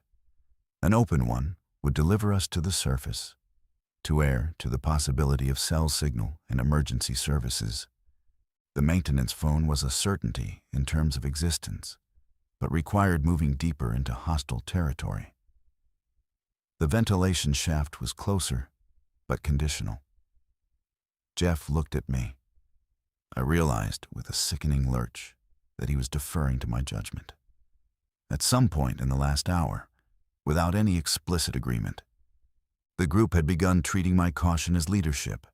An open one would deliver us to the surface, to air, to the possibility of cell signal and emergency services. The maintenance phone was a certainty in terms of existence, but required moving deeper into hostile territory. The ventilation shaft was closer, but conditional." Jeff looked at me. I realized, with a sickening lurch, that he was deferring to my judgment. At some point in the last hour, without any explicit agreement, the group had begun treating my caution as leadership.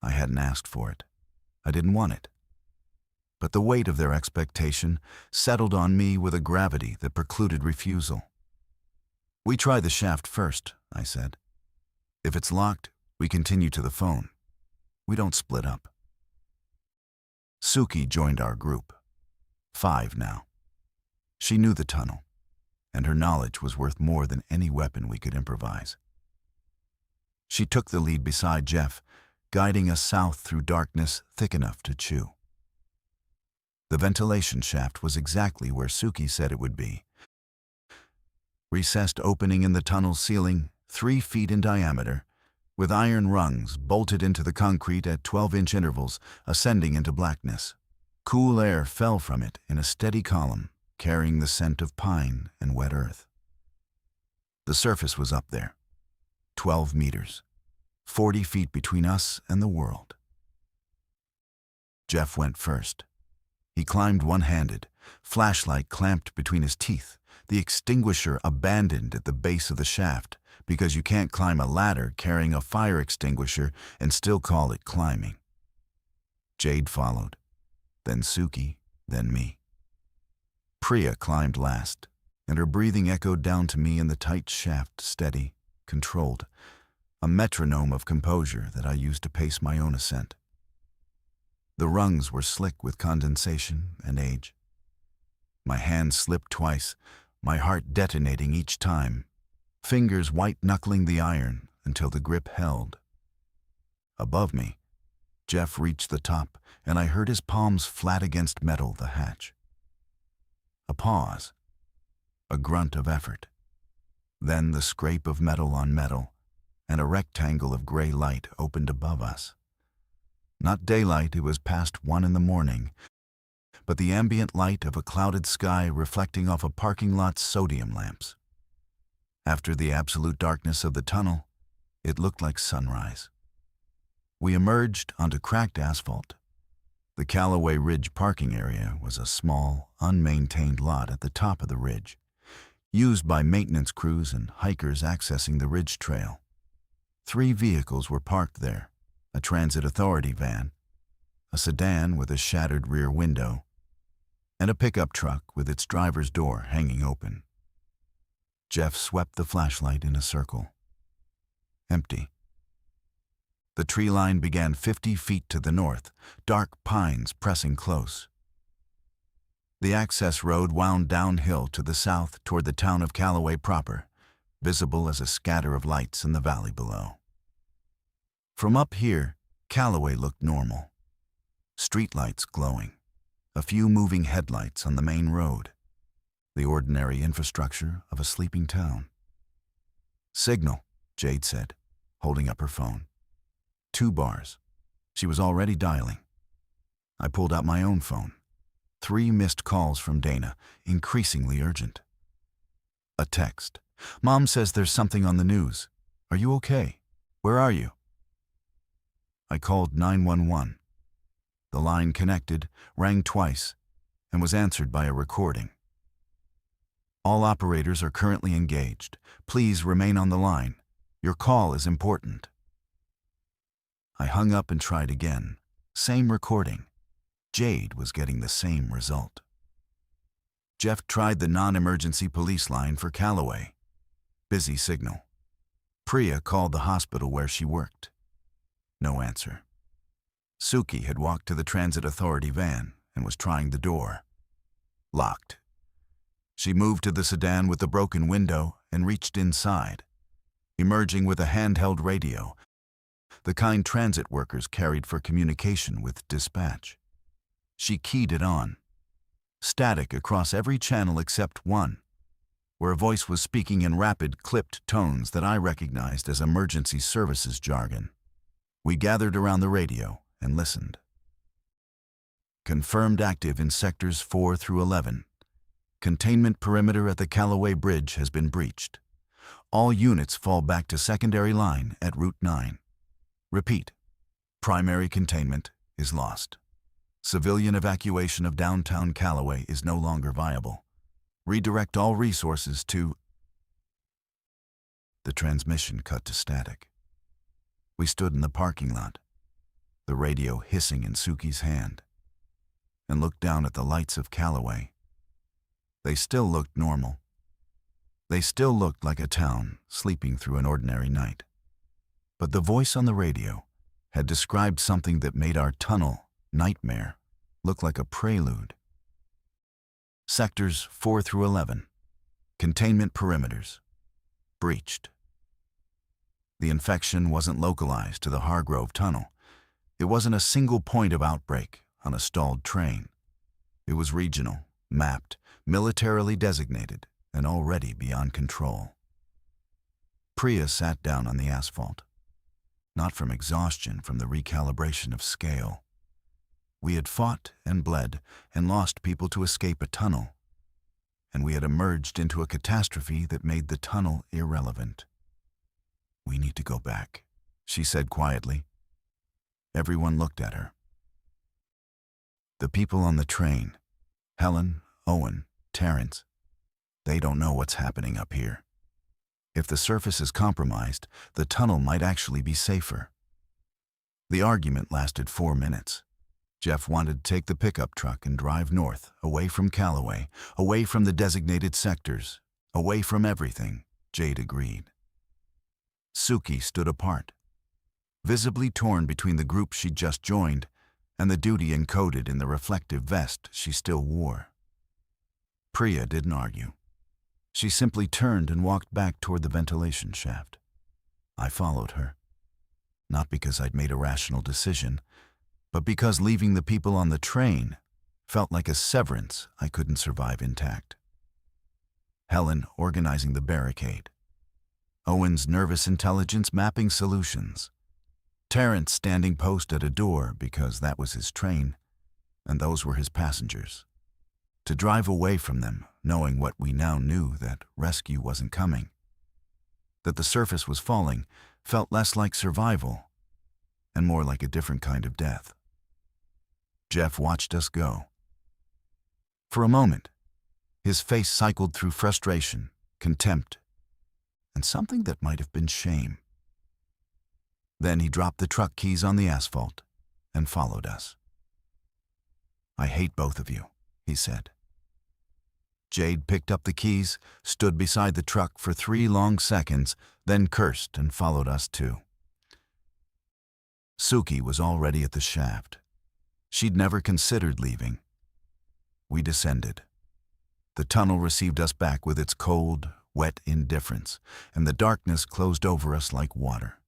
I hadn't asked for it. I didn't want it. But the weight of their expectation settled on me with a gravity that precluded refusal. "We try the shaft first," I said. "If it's locked, we continue to the phone. We don't split up." Suki joined our group. 5 now. She knew the tunnel, and her knowledge was worth more than any weapon we could improvise. She took the lead beside Jeff, guiding us south through darkness thick enough to chew. The ventilation shaft was exactly where Suki said it would be. Recessed opening in the tunnel ceiling, 3 feet in diameter, with iron rungs bolted into the concrete at 12-inch intervals, ascending into blackness. Cool air fell from it in a steady column, carrying the scent of pine and wet earth. The surface was up there, 12 meters, 40 feet between us and the world. Jeff went first. He climbed one-handed, flashlight clamped between his teeth, the extinguisher abandoned at the base of the shaft, because you can't climb a ladder carrying a fire extinguisher and still call it climbing. Jade followed, then Suki, then me. Priya climbed last, and her breathing echoed down to me in the tight shaft, steady, controlled, a metronome of composure that I used to pace my own ascent. The rungs were slick with condensation and age. My hand slipped twice, my heart detonating each time, fingers white-knuckling the iron until the grip held. Above me, Jeff reached the top, and I heard his palms flat against metal the hatch. A pause, a grunt of effort, then the scrape of metal on metal, and a rectangle of gray light opened above us. Not daylight, it was past 1 in the morning, but the ambient light of a clouded sky reflecting off a parking lot's sodium lamps. After the absolute darkness of the tunnel, it looked like sunrise. We emerged onto cracked asphalt. The Callaway Ridge parking area was a small, unmaintained lot at the top of the ridge, used by maintenance crews and hikers accessing the ridge trail. 3 vehicles were parked there: a transit authority van, a sedan with a shattered rear window, and a pickup truck with its driver's door hanging open. Jeff swept the flashlight in a circle. Empty. The tree line began 50 feet to the north, dark pines pressing close. The access road wound downhill to the south toward the town of Callaway proper, visible as a scatter of lights in the valley below. From up here, Callaway looked normal. Streetlights glowing, a few moving headlights on the main road, the ordinary infrastructure of a sleeping town. "Signal," Jade said, holding up her phone. 2 bars. She was already dialing. I pulled out my own phone. 3 missed calls from Dana, increasingly urgent. A text. "Mom says there's something on the news. Are you okay? Where are you?" I called 911. The line connected, rang twice, and was answered by a recording. "All operators are currently engaged. Please remain on the line. Your call is important." I hung up and tried again. Same recording. Jade was getting the same result. Jeff tried the non-emergency police line for Callaway. Busy signal. Priya called the hospital where she worked. No answer. Suki had walked to the transit authority van and was trying the door. Locked. She moved to the sedan with the broken window and reached inside, emerging with a handheld radio, the kind transit workers carried for communication with dispatch. She keyed it on. Static across every channel except one, where a voice was speaking in rapid, clipped tones that I recognized as emergency services jargon. We gathered around the radio and listened. "Confirmed active in sectors 4 through 11. Containment perimeter at the Callaway Bridge has been breached. All units fall back to secondary line at Route 9. Repeat, primary containment is lost. Civilian evacuation of downtown Callaway is no longer viable. Redirect all resources to..." The transmission cut to static. We stood in the parking lot, the radio hissing in Suki's hand, and looked down at the lights of Callaway. They still looked normal. They still looked like a town sleeping through an ordinary night. But the voice on the radio had described something that made our tunnel nightmare look like a prelude. Sectors 4 through 11. Containment perimeters. Breached. The infection wasn't localized to the Hargrove Tunnel. It wasn't a single point of outbreak on a stalled train. It was regional, mapped, militarily designated, and already beyond control. Priya sat down on the asphalt. Not from exhaustion, from the recalibration of scale. We had fought and bled and lost people to escape a tunnel, and we had emerged into a catastrophe that made the tunnel irrelevant. "We need to go back," she said quietly. Everyone looked at her. The people on the train, Helen, Owen, Terrence, they don't know what's happening up here. If the surface is compromised, the tunnel might actually be safer. The argument lasted 4 minutes. Jeff wanted to take the pickup truck and drive north, away from Callaway, away from the designated sectors, away from everything, Jade agreed. Suki stood apart, visibly torn between the group she'd just joined and the duty encoded in the reflective vest she still wore. Priya didn't argue. She simply turned and walked back toward the ventilation shaft. I followed her, not because I'd made a rational decision, but because leaving the people on the train felt like a severance I couldn't survive intact. Helen organizing the barricade. Owen's nervous intelligence mapping solutions. Terrence standing post at a door because that was his train, and those were his passengers. To drive away from them, knowing what we now knew, that rescue wasn't coming, that the surface was falling, felt less like survival and more like a different kind of death. Jeff watched us go. For a moment, his face cycled through frustration, contempt, and something that might have been shame. Then he dropped the truck keys on the asphalt and followed us. "I hate both of you," he said. Jade picked up the keys, stood beside the truck for 3 long seconds, then cursed and followed us too. Suki was already at the shaft. She'd never considered leaving. We descended. The tunnel received us back with its cold, wet indifference, and the darkness closed over us like water.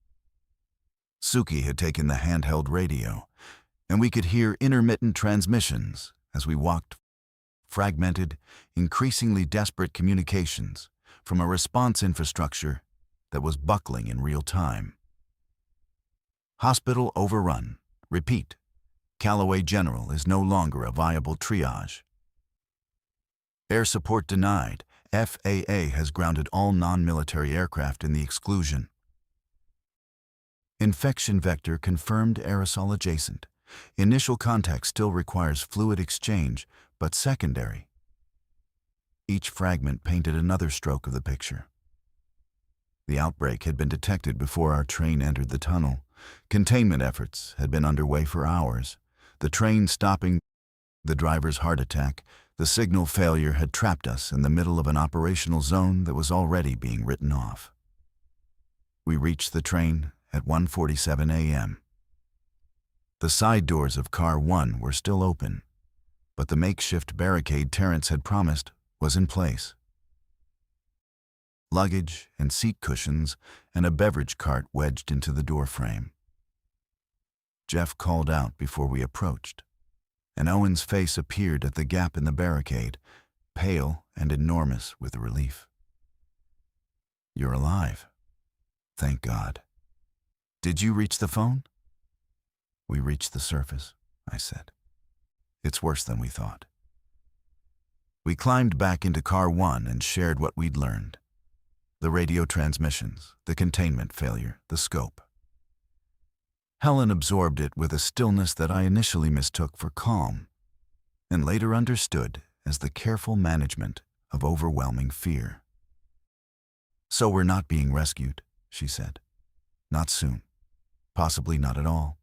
Suki had taken the handheld radio, and we could hear intermittent transmissions as we walked, fragmented, increasingly desperate communications from a response infrastructure that was buckling in real time. Hospital overrun. Repeat. Callaway General is no longer a viable triage. Air support denied. FAA has grounded all non-military aircraft in the exclusion. Infection vector confirmed aerosol adjacent. Initial contact still requires fluid exchange, but secondary. Each fragment painted another stroke of the picture. The outbreak had been detected before our train entered the tunnel. Containment efforts had been underway for hours. The train stopping, the driver's heart attack, the signal failure had trapped us in the middle of an operational zone that was already being written off. We reached the train at 1:47 a.m. The side doors of Car 1 were still open, but the makeshift barricade Terrence had promised was in place. Luggage and seat cushions and a beverage cart wedged into the doorframe. Jeff called out before we approached, and Owen's face appeared at the gap in the barricade, pale and enormous with relief. "You're alive. Thank God. Did you reach the phone?" "We reached the surface," I said. "It's worse than we thought." We climbed back into Car 1 and shared what we'd learned. The radio transmissions, the containment failure, the scope. Helen absorbed it with a stillness that I initially mistook for calm, and later understood as the careful management of overwhelming fear. "So we're not being rescued," she said. "Not soon. Possibly not at all."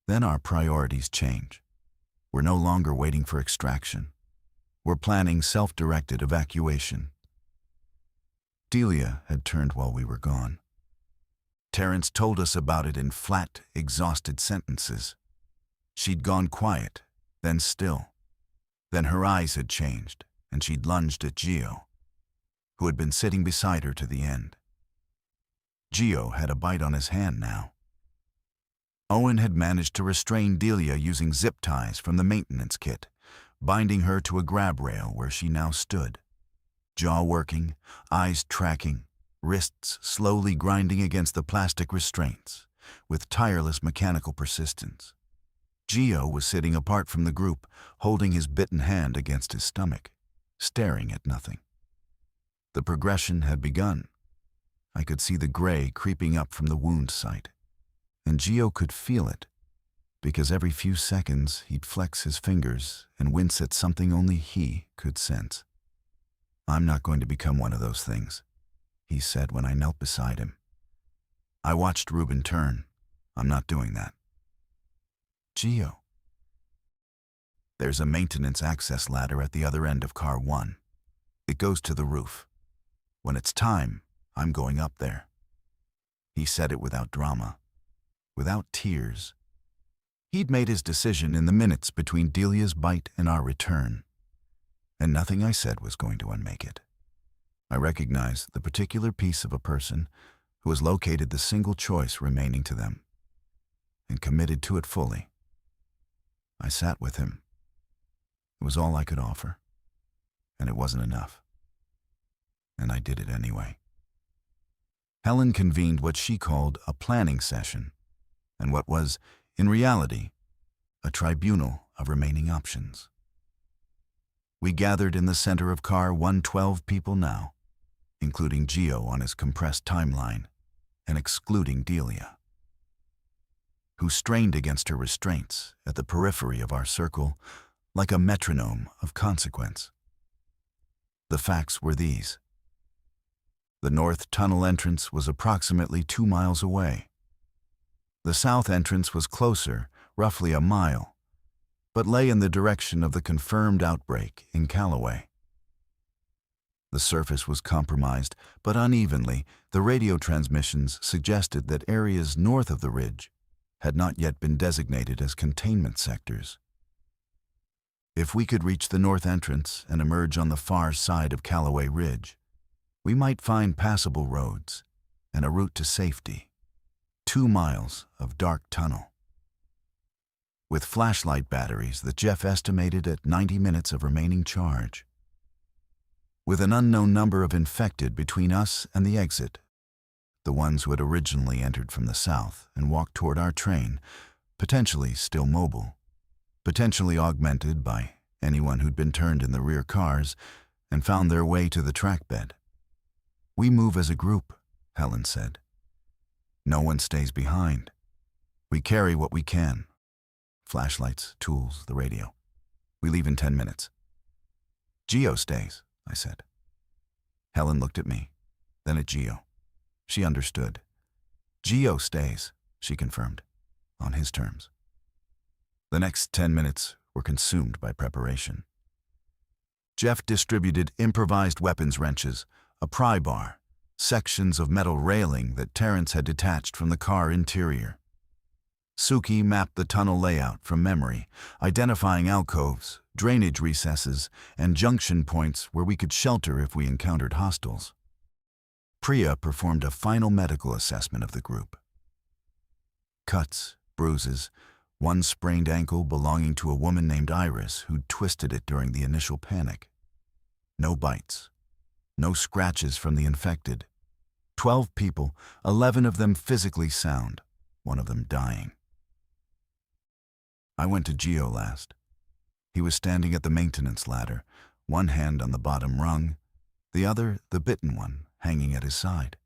Then our priorities change. We're no longer waiting for extraction. We're planning self-directed evacuation. Delia had turned while we were gone. Terrence told us about it in flat, exhausted sentences. She'd gone quiet, then still. Then her eyes had changed, and she'd lunged at Gio, who had been sitting beside her to the end. Gio had a bite on his hand now. Owen had managed to restrain Delia using zip ties from the maintenance kit, binding her to a grab rail where she now stood. Jaw working, eyes tracking, wrists slowly grinding against the plastic restraints, with tireless mechanical persistence. Gio was sitting apart from the group, holding his bitten hand against his stomach, staring at nothing. The progression had begun. I could see the gray creeping up from the wound site, and Gio could feel it, because every few seconds he'd flex his fingers and wince at something only he could sense. "I'm not going to become one of those things," he said when I knelt beside him. I watched Reuben turn. "I'm not doing that." Geo. There's a maintenance access ladder at the other end of car 1. It goes to the roof. When it's time, I'm going up there. He said it without drama, without tears. He'd made his decision in the minutes between Delia's bite and our return, and nothing I said was going to unmake it. I recognized the particular piece of a person who has located the single choice remaining to them and committed to it fully. I sat with him. It was all I could offer, and it wasn't enough. And I did it anyway. Helen convened what she called a planning session, and what was, in reality, a tribunal of remaining options. We gathered in the center of car 112 people now, including Geo on his compressed timeline, and excluding Delia, who strained against her restraints at the periphery of our circle like a metronome of consequence. The facts were these. The north tunnel entrance was approximately 2 miles away. The south entrance was closer, roughly a mile, but lay in the direction of the confirmed outbreak in Callaway. The surface was compromised, but unevenly, the radio transmissions suggested that areas north of the ridge had not yet been designated as containment sectors. If we could reach the north entrance and emerge on the far side of Callaway Ridge, we might find passable roads and a route to safety. 2 miles of dark tunnel. With flashlight batteries that Jeff estimated at 90 minutes of remaining charge. With an unknown number of infected between us and the exit, the ones who had originally entered from the south and walked toward our train, potentially still mobile, potentially augmented by anyone who'd been turned in the rear cars and found their way to the track bed. We move as a group, Helen said. No one stays behind. We carry what we can. Flashlights, tools, the radio. We leave in 10 minutes. Geo stays, I said. Helen looked at me, then at Geo. She understood. Geo stays, she confirmed, on his terms. The next 10 minutes were consumed by preparation. Jeff distributed improvised weapons wrenches, a pry bar, sections of metal railing that Terrence had detached from the car interior. Suki mapped the tunnel layout from memory, identifying alcoves, drainage recesses, and junction points where we could shelter if we encountered hostiles. Priya performed a final medical assessment of the group. Cuts, bruises, one sprained ankle belonging to a woman named Iris who'd twisted it during the initial panic. No bites. No scratches from the infected. 12 people, 11 of them physically sound, one of them dying. I went to Geo last. He was standing at the maintenance ladder, one hand on the bottom rung, the other, the bitten one, hanging at his side.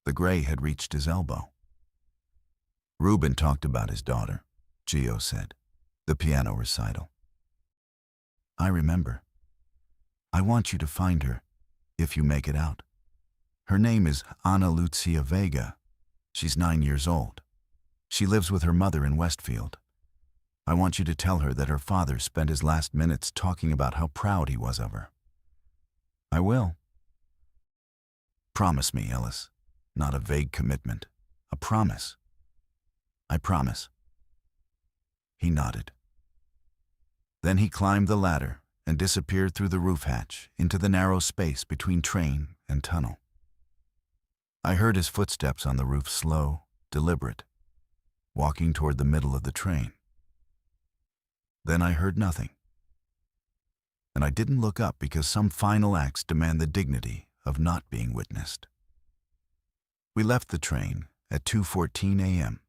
The gray had reached his elbow. Reuben talked about his daughter, Geo said, the piano recital. I remember. I want you to find her, if you make it out. Her name is Ana Lucia Vega. She's 9 years old. She lives with her mother in Westfield. I want you to tell her that her father spent his last minutes talking about how proud he was of her. I will. Promise me, Ellis. Not a vague commitment. A promise. I promise. He nodded. Then he climbed the ladder and disappeared through the roof hatch into the narrow space between train and tunnel. I heard his footsteps on the roof, slow, deliberate, walking toward the middle of the train. Then I heard nothing. And I didn't look up because some final acts demand the dignity of not being witnessed. We left the train at 2:14 a.m.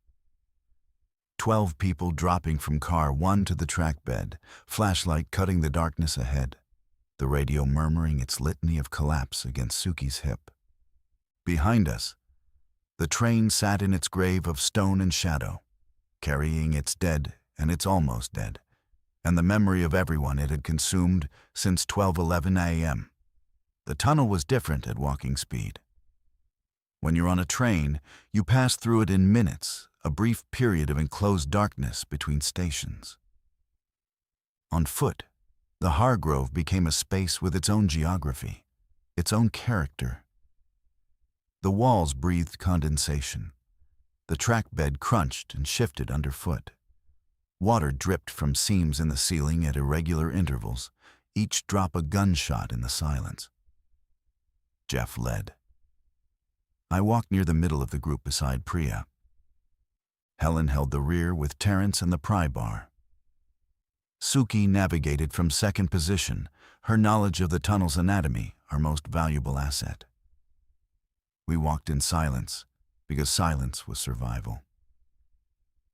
12 people dropping from car 1 to the track bed, flashlight cutting the darkness ahead, the radio murmuring its litany of collapse against Suki's hip. Behind us, the train sat in its grave of stone and shadow, carrying its dead and its almost dead, and the memory of everyone it had consumed since 12:11 a.m. The tunnel was different at walking speed. When you're on a train, you pass through it in minutes, a brief period of enclosed darkness between stations. On foot, the Hargrove became a space with its own geography, its own character. The walls breathed condensation. The track bed crunched and shifted underfoot. Water dripped from seams in the ceiling at irregular intervals, each drop a gunshot in the silence. Jeff led. I walked near the middle of the group beside Priya. Helen held the rear with Terrence and the pry bar. Suki navigated from second position, her knowledge of the tunnel's anatomy our most valuable asset. We walked in silence, because silence was survival.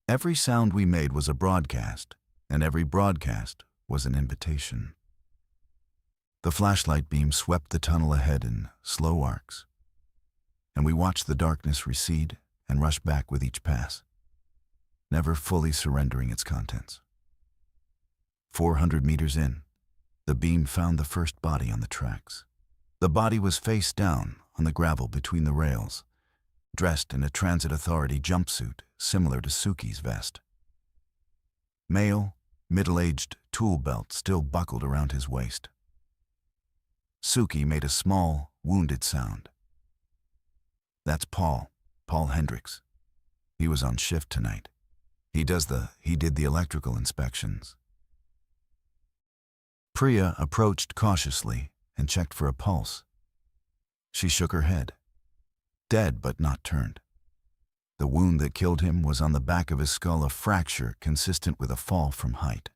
Every sound we made was a broadcast, and every broadcast was an invitation. The flashlight beam swept the tunnel ahead in slow arcs, and we watched the darkness recede and rush back with each pass, never fully surrendering its contents. 400 meters in, the beam found the first body on the tracks. The body was face down on the gravel between the rails, dressed in a transit authority jumpsuit similar to Suki's vest. Male, middle-aged tool belt still buckled around his waist. Suki made a small, wounded sound. That's Paul Hendricks. He was on shift tonight. He did the electrical inspections. Priya approached cautiously and checked for a pulse. She shook her head. Dead but not turned. The wound that killed him was on the back of his skull, a fracture consistent with a fall from height.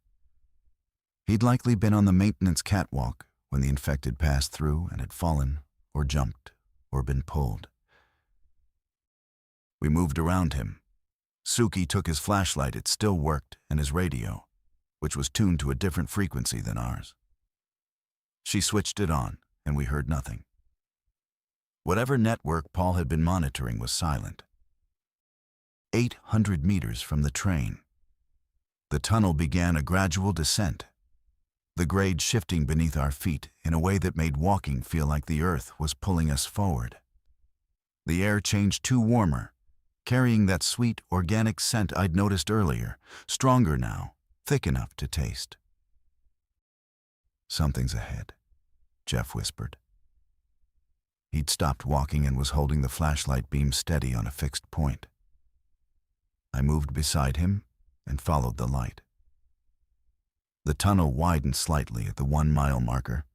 He'd likely been on the maintenance catwalk when the infected passed through and had fallen, or jumped, or been pulled. We moved around him. Suki took his flashlight, it still worked, and his radio, which was tuned to a different frequency than ours. She switched it on, and we heard nothing. Whatever network Paul had been monitoring was silent. 800 meters from the train, the tunnel began a gradual descent, the grade shifting beneath our feet in a way that made walking feel like the earth was pulling us forward. The air changed to warmer, carrying that sweet, organic scent I'd noticed earlier, stronger now, thick enough to taste. "Something's ahead," Jeff whispered. He'd stopped walking and was holding the flashlight beam steady on a fixed point. I moved beside him and followed the light. The tunnel widened slightly at the 1-mile marker,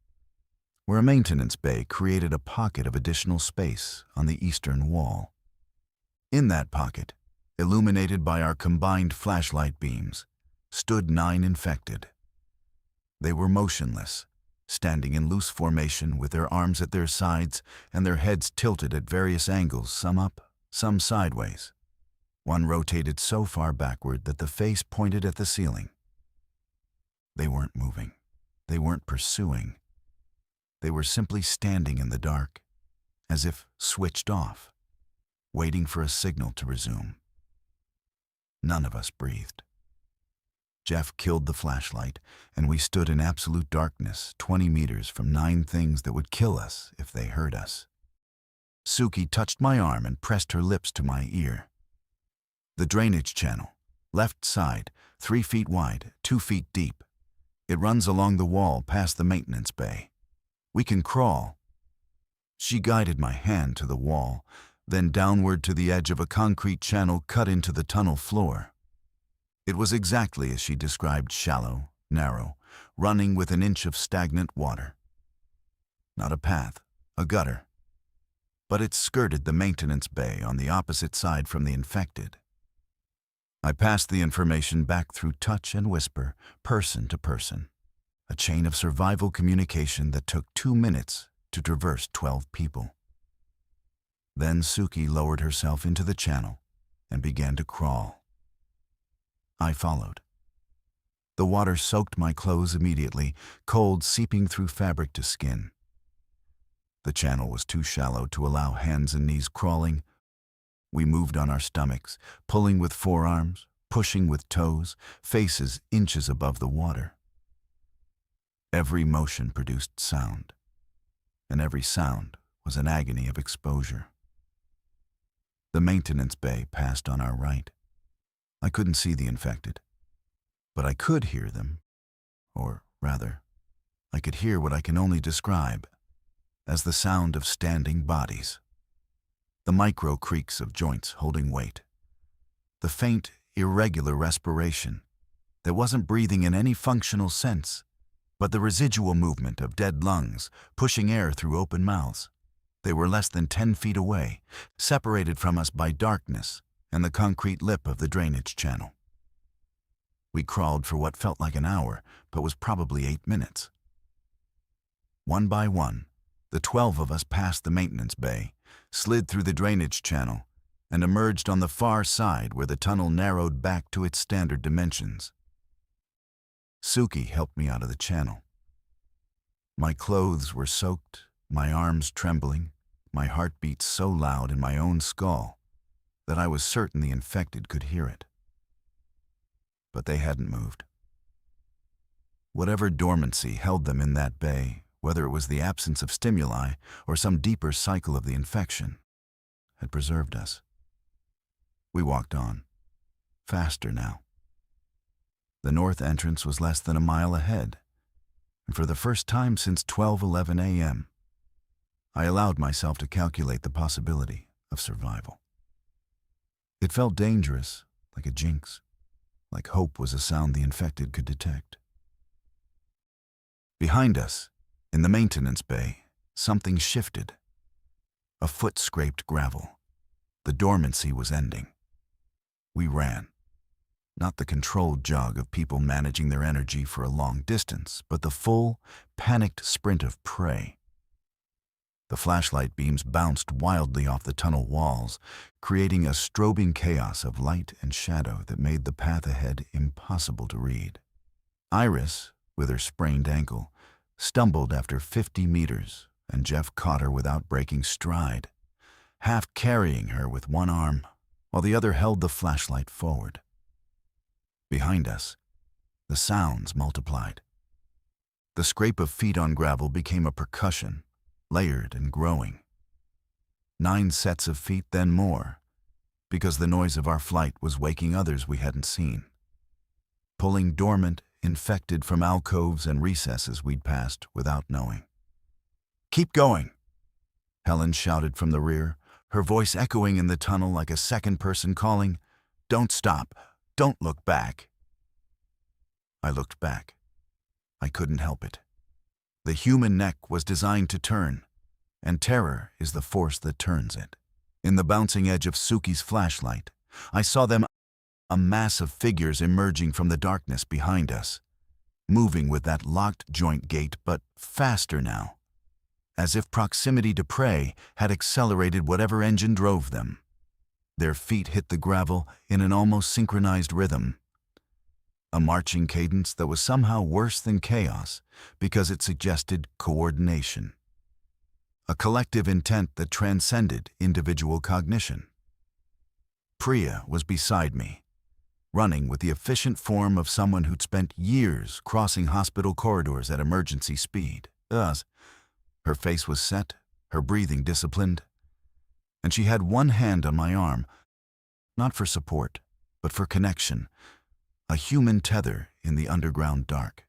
where a maintenance bay created a pocket of additional space on the eastern wall. In that pocket, illuminated by our combined flashlight beams, stood 9 infected. They were motionless, standing in loose formation with their arms at their sides and their heads tilted at various angles, some up, some sideways. One rotated so far backward that the face pointed at the ceiling. They weren't moving. They weren't pursuing. They were simply standing in the dark, as if switched off, waiting for a signal to resume. None of us breathed. Jeff killed the flashlight, and we stood in absolute darkness, 20 meters from 9 things that would kill us if they heard us. Suki touched my arm and pressed her lips to my ear. The drainage channel, left side, 3 feet wide, 2 feet deep. It runs along the wall past the maintenance bay. We can crawl. She guided my hand to the wall, then downward to the edge of a concrete channel cut into the tunnel floor. It was exactly as she described, shallow, narrow, running with an inch of stagnant water. Not a path, a gutter. But it skirted the maintenance bay on the opposite side from the infected. I passed the information back through touch and whisper, person to person, a chain of survival communication that took 2 minutes to traverse 12 people. Then Suki lowered herself into the channel and began to crawl. I followed. The water soaked my clothes immediately, cold seeping through fabric to skin. The channel was too shallow to allow hands and knees crawling. We moved on our stomachs, pulling with forearms, pushing with toes, faces inches above the water. Every motion produced sound, and every sound was an agony of exposure. The maintenance bay passed on our right. I couldn't see the infected, but I could hear them, or rather, I could hear what I can only describe as the sound of standing bodies. The micro creaks of joints holding weight. The faint, irregular respiration that wasn't breathing in any functional sense, but the residual movement of dead lungs pushing air through open mouths. They were less than 10 feet away, separated from us by darkness and the concrete lip of the drainage channel. We crawled for what felt like an hour, but was probably 8 minutes. One by one, the 12 of us passed the maintenance bay, slid through the drainage channel, and emerged on the far side where the tunnel narrowed back to its standard dimensions. Suki helped me out of the channel. My clothes were soaked, my arms trembling, my heartbeat so loud in my own skull that I was certain the infected could hear it. But they hadn't moved. Whatever dormancy held them in that bay, whether it was the absence of stimuli or some deeper cycle of the infection, had preserved us. We walked on, faster now. The north entrance was less than a mile ahead, and for the first time since 12:11 a.m., I allowed myself to calculate the possibility of survival. It felt dangerous, like a jinx, like hope was a sound the infected could detect. Behind us, in the maintenance bay, something shifted. A foot scraped gravel. The dormancy was ending. We ran. Not the controlled jog of people managing their energy for a long distance, but the full, panicked sprint of prey. The flashlight beams bounced wildly off the tunnel walls, creating a strobing chaos of light and shadow that made the path ahead impossible to read. Iris, with her sprained ankle, stumbled after 50 meters, and Jeff caught her without breaking stride, half carrying her with one arm, while the other held the flashlight forward. Behind us, the sounds multiplied. The scrape of feet on gravel became a percussion, layered and growing. 9 sets of feet, then more, because the noise of our flight was waking others we hadn't seen, pulling dormant, infected from alcoves and recesses we'd passed without knowing. "Keep going," Helen shouted from the rear, her voice echoing in the tunnel like a second person calling, "Don't stop, don't look back." I looked back. I couldn't help it. The human neck was designed to turn, and terror is the force that turns it. In the bouncing edge of Suki's flashlight, I saw them, a mass of figures emerging from the darkness behind us, moving with that locked joint gait, but faster now, as if proximity to prey had accelerated whatever engine drove them. Their feet hit the gravel in an almost synchronized rhythm, a marching cadence that was somehow worse than chaos because it suggested coordination, a collective intent that transcended individual cognition. Priya was beside me, running with the efficient form of someone who'd spent years crossing hospital corridors at emergency speed. Thus, her face was set, her breathing disciplined, and she had one hand on my arm, not for support, but for connection, a human tether in the underground dark.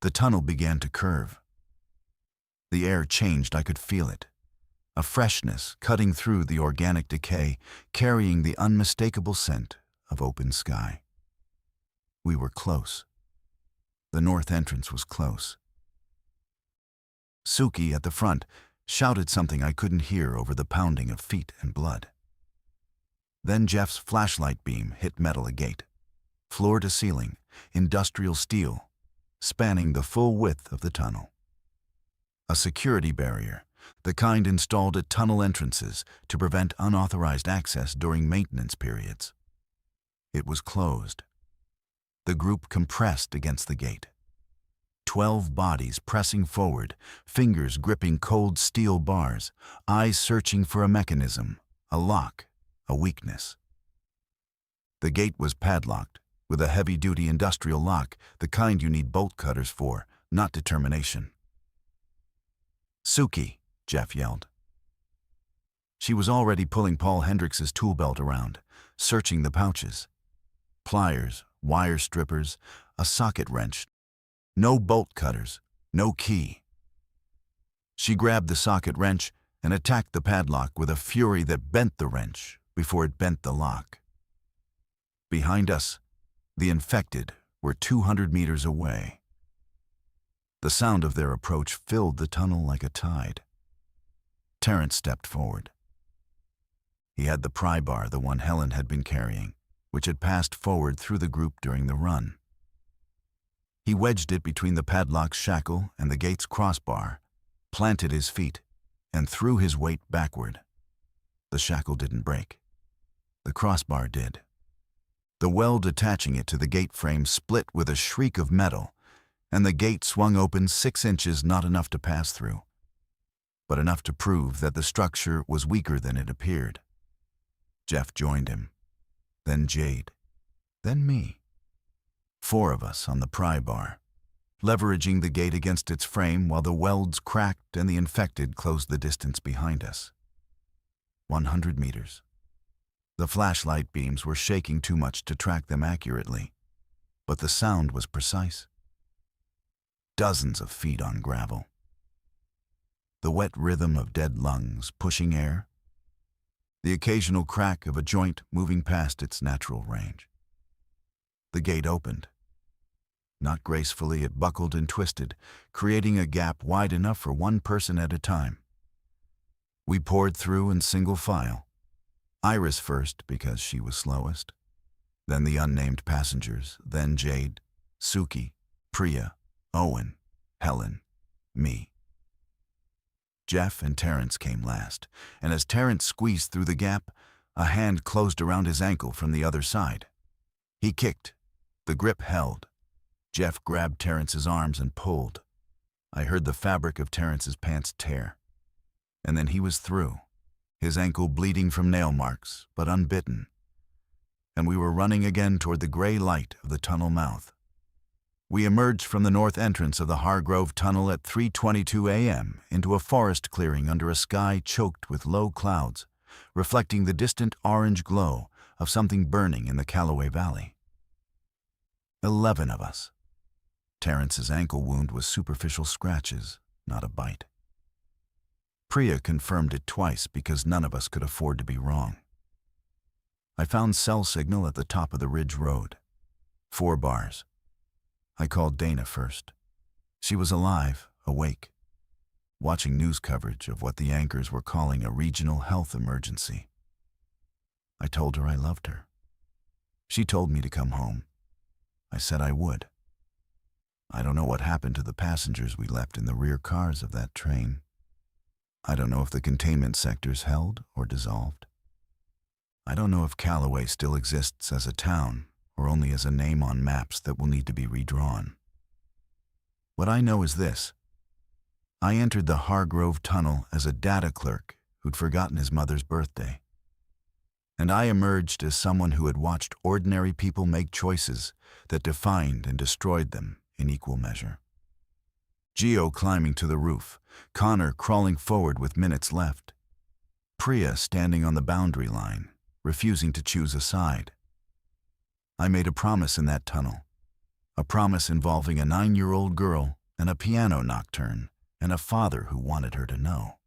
The tunnel began to curve. The air changed, I could feel it. A freshness cutting through the organic decay, carrying the unmistakable scent of open sky. We were close. The north entrance was close. Suki at the front shouted something I couldn't hear over the pounding of feet and blood. Then Jeff's flashlight beam hit metal agate, floor to ceiling, industrial steel, spanning the full width of the tunnel. A security barrier, the kind installed at tunnel entrances to prevent unauthorized access during maintenance periods. It was closed. The group compressed against the gate. 12 bodies pressing forward, fingers gripping cold steel bars, eyes searching for a mechanism, a lock, a weakness. The gate was padlocked, with a heavy-duty industrial lock, the kind you need bolt cutters for, not determination. "Suki," Jeff yelled. She was already pulling Paul Hendricks's tool belt around, searching the pouches. Pliers, wire strippers, a socket wrench. No bolt cutters, no key. She grabbed the socket wrench and attacked the padlock with a fury that bent the wrench before it bent the lock. Behind us, the infected were 200 meters away. The sound of their approach filled the tunnel like a tide. Terrence stepped forward. He had the pry bar, the one Helen had been carrying, which had passed forward through the group during the run. He wedged it between the padlock's shackle and the gate's crossbar, planted his feet, and threw his weight backward. The shackle didn't break. The crossbar did. The weld attaching it to the gate frame split with a shriek of metal, and the gate swung open 6 inches, not enough to pass through, but enough to prove that the structure was weaker than it appeared. Jeff joined him, then Jade, then me. 4 of us on the pry bar, leveraging the gate against its frame while the welds cracked and the infected closed the distance behind us. 100 meters. The flashlight beams were shaking too much to track them accurately, but the sound was precise. Dozens of feet on gravel. The wet rhythm of dead lungs pushing air. The occasional crack of a joint moving past its natural range. The gate opened. Not gracefully, it buckled and twisted, creating a gap wide enough for 1 person at a time. We poured through in single file. Iris first because she was slowest, then the unnamed passengers, then Jade, Suki, Priya, Owen, Helen, me. Jeff and Terrence came last, and as Terrence squeezed through the gap, a hand closed around his ankle from the other side. He kicked. The grip held. Jeff grabbed Terrence's arms and pulled. I heard the fabric of Terrence's pants tear. And then he was through, his ankle bleeding from nail marks, but unbitten. And we were running again toward the gray light of the tunnel mouth. We emerged from the north entrance of the Hargrove Tunnel at 3:22 a.m. into a forest clearing under a sky choked with low clouds, reflecting the distant orange glow of something burning in the Callaway Valley. 11 of us. Terrence's ankle wound was superficial scratches, not a bite. Priya confirmed it twice because none of us could afford to be wrong. I found cell signal at the top of the Ridge Road. 4 bars. I called Dana first. She was alive, awake, watching news coverage of what the anchors were calling a regional health emergency. I told her I loved her. She told me to come home. I said I would. I don't know what happened to the passengers we left in the rear cars of that train. I don't know if the containment sectors held or dissolved. I don't know if Callaway still exists as a town or only as a name on maps that will need to be redrawn. What I know is this. I entered the Hargrove Tunnel as a data clerk who'd forgotten his mother's birthday. And I emerged as someone who had watched ordinary people make choices that defined and destroyed them in equal measure. Gio climbing to the roof, Connor crawling forward with minutes left, Priya standing on the boundary line, refusing to choose a side. I made a promise in that tunnel, a promise involving a 9-year-old girl and a piano nocturne and a father who wanted her to know.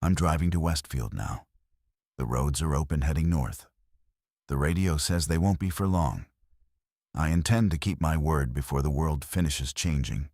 I'm driving to Westfield now. The roads are open heading north. The radio says they won't be for long. I intend to keep my word before the world finishes changing.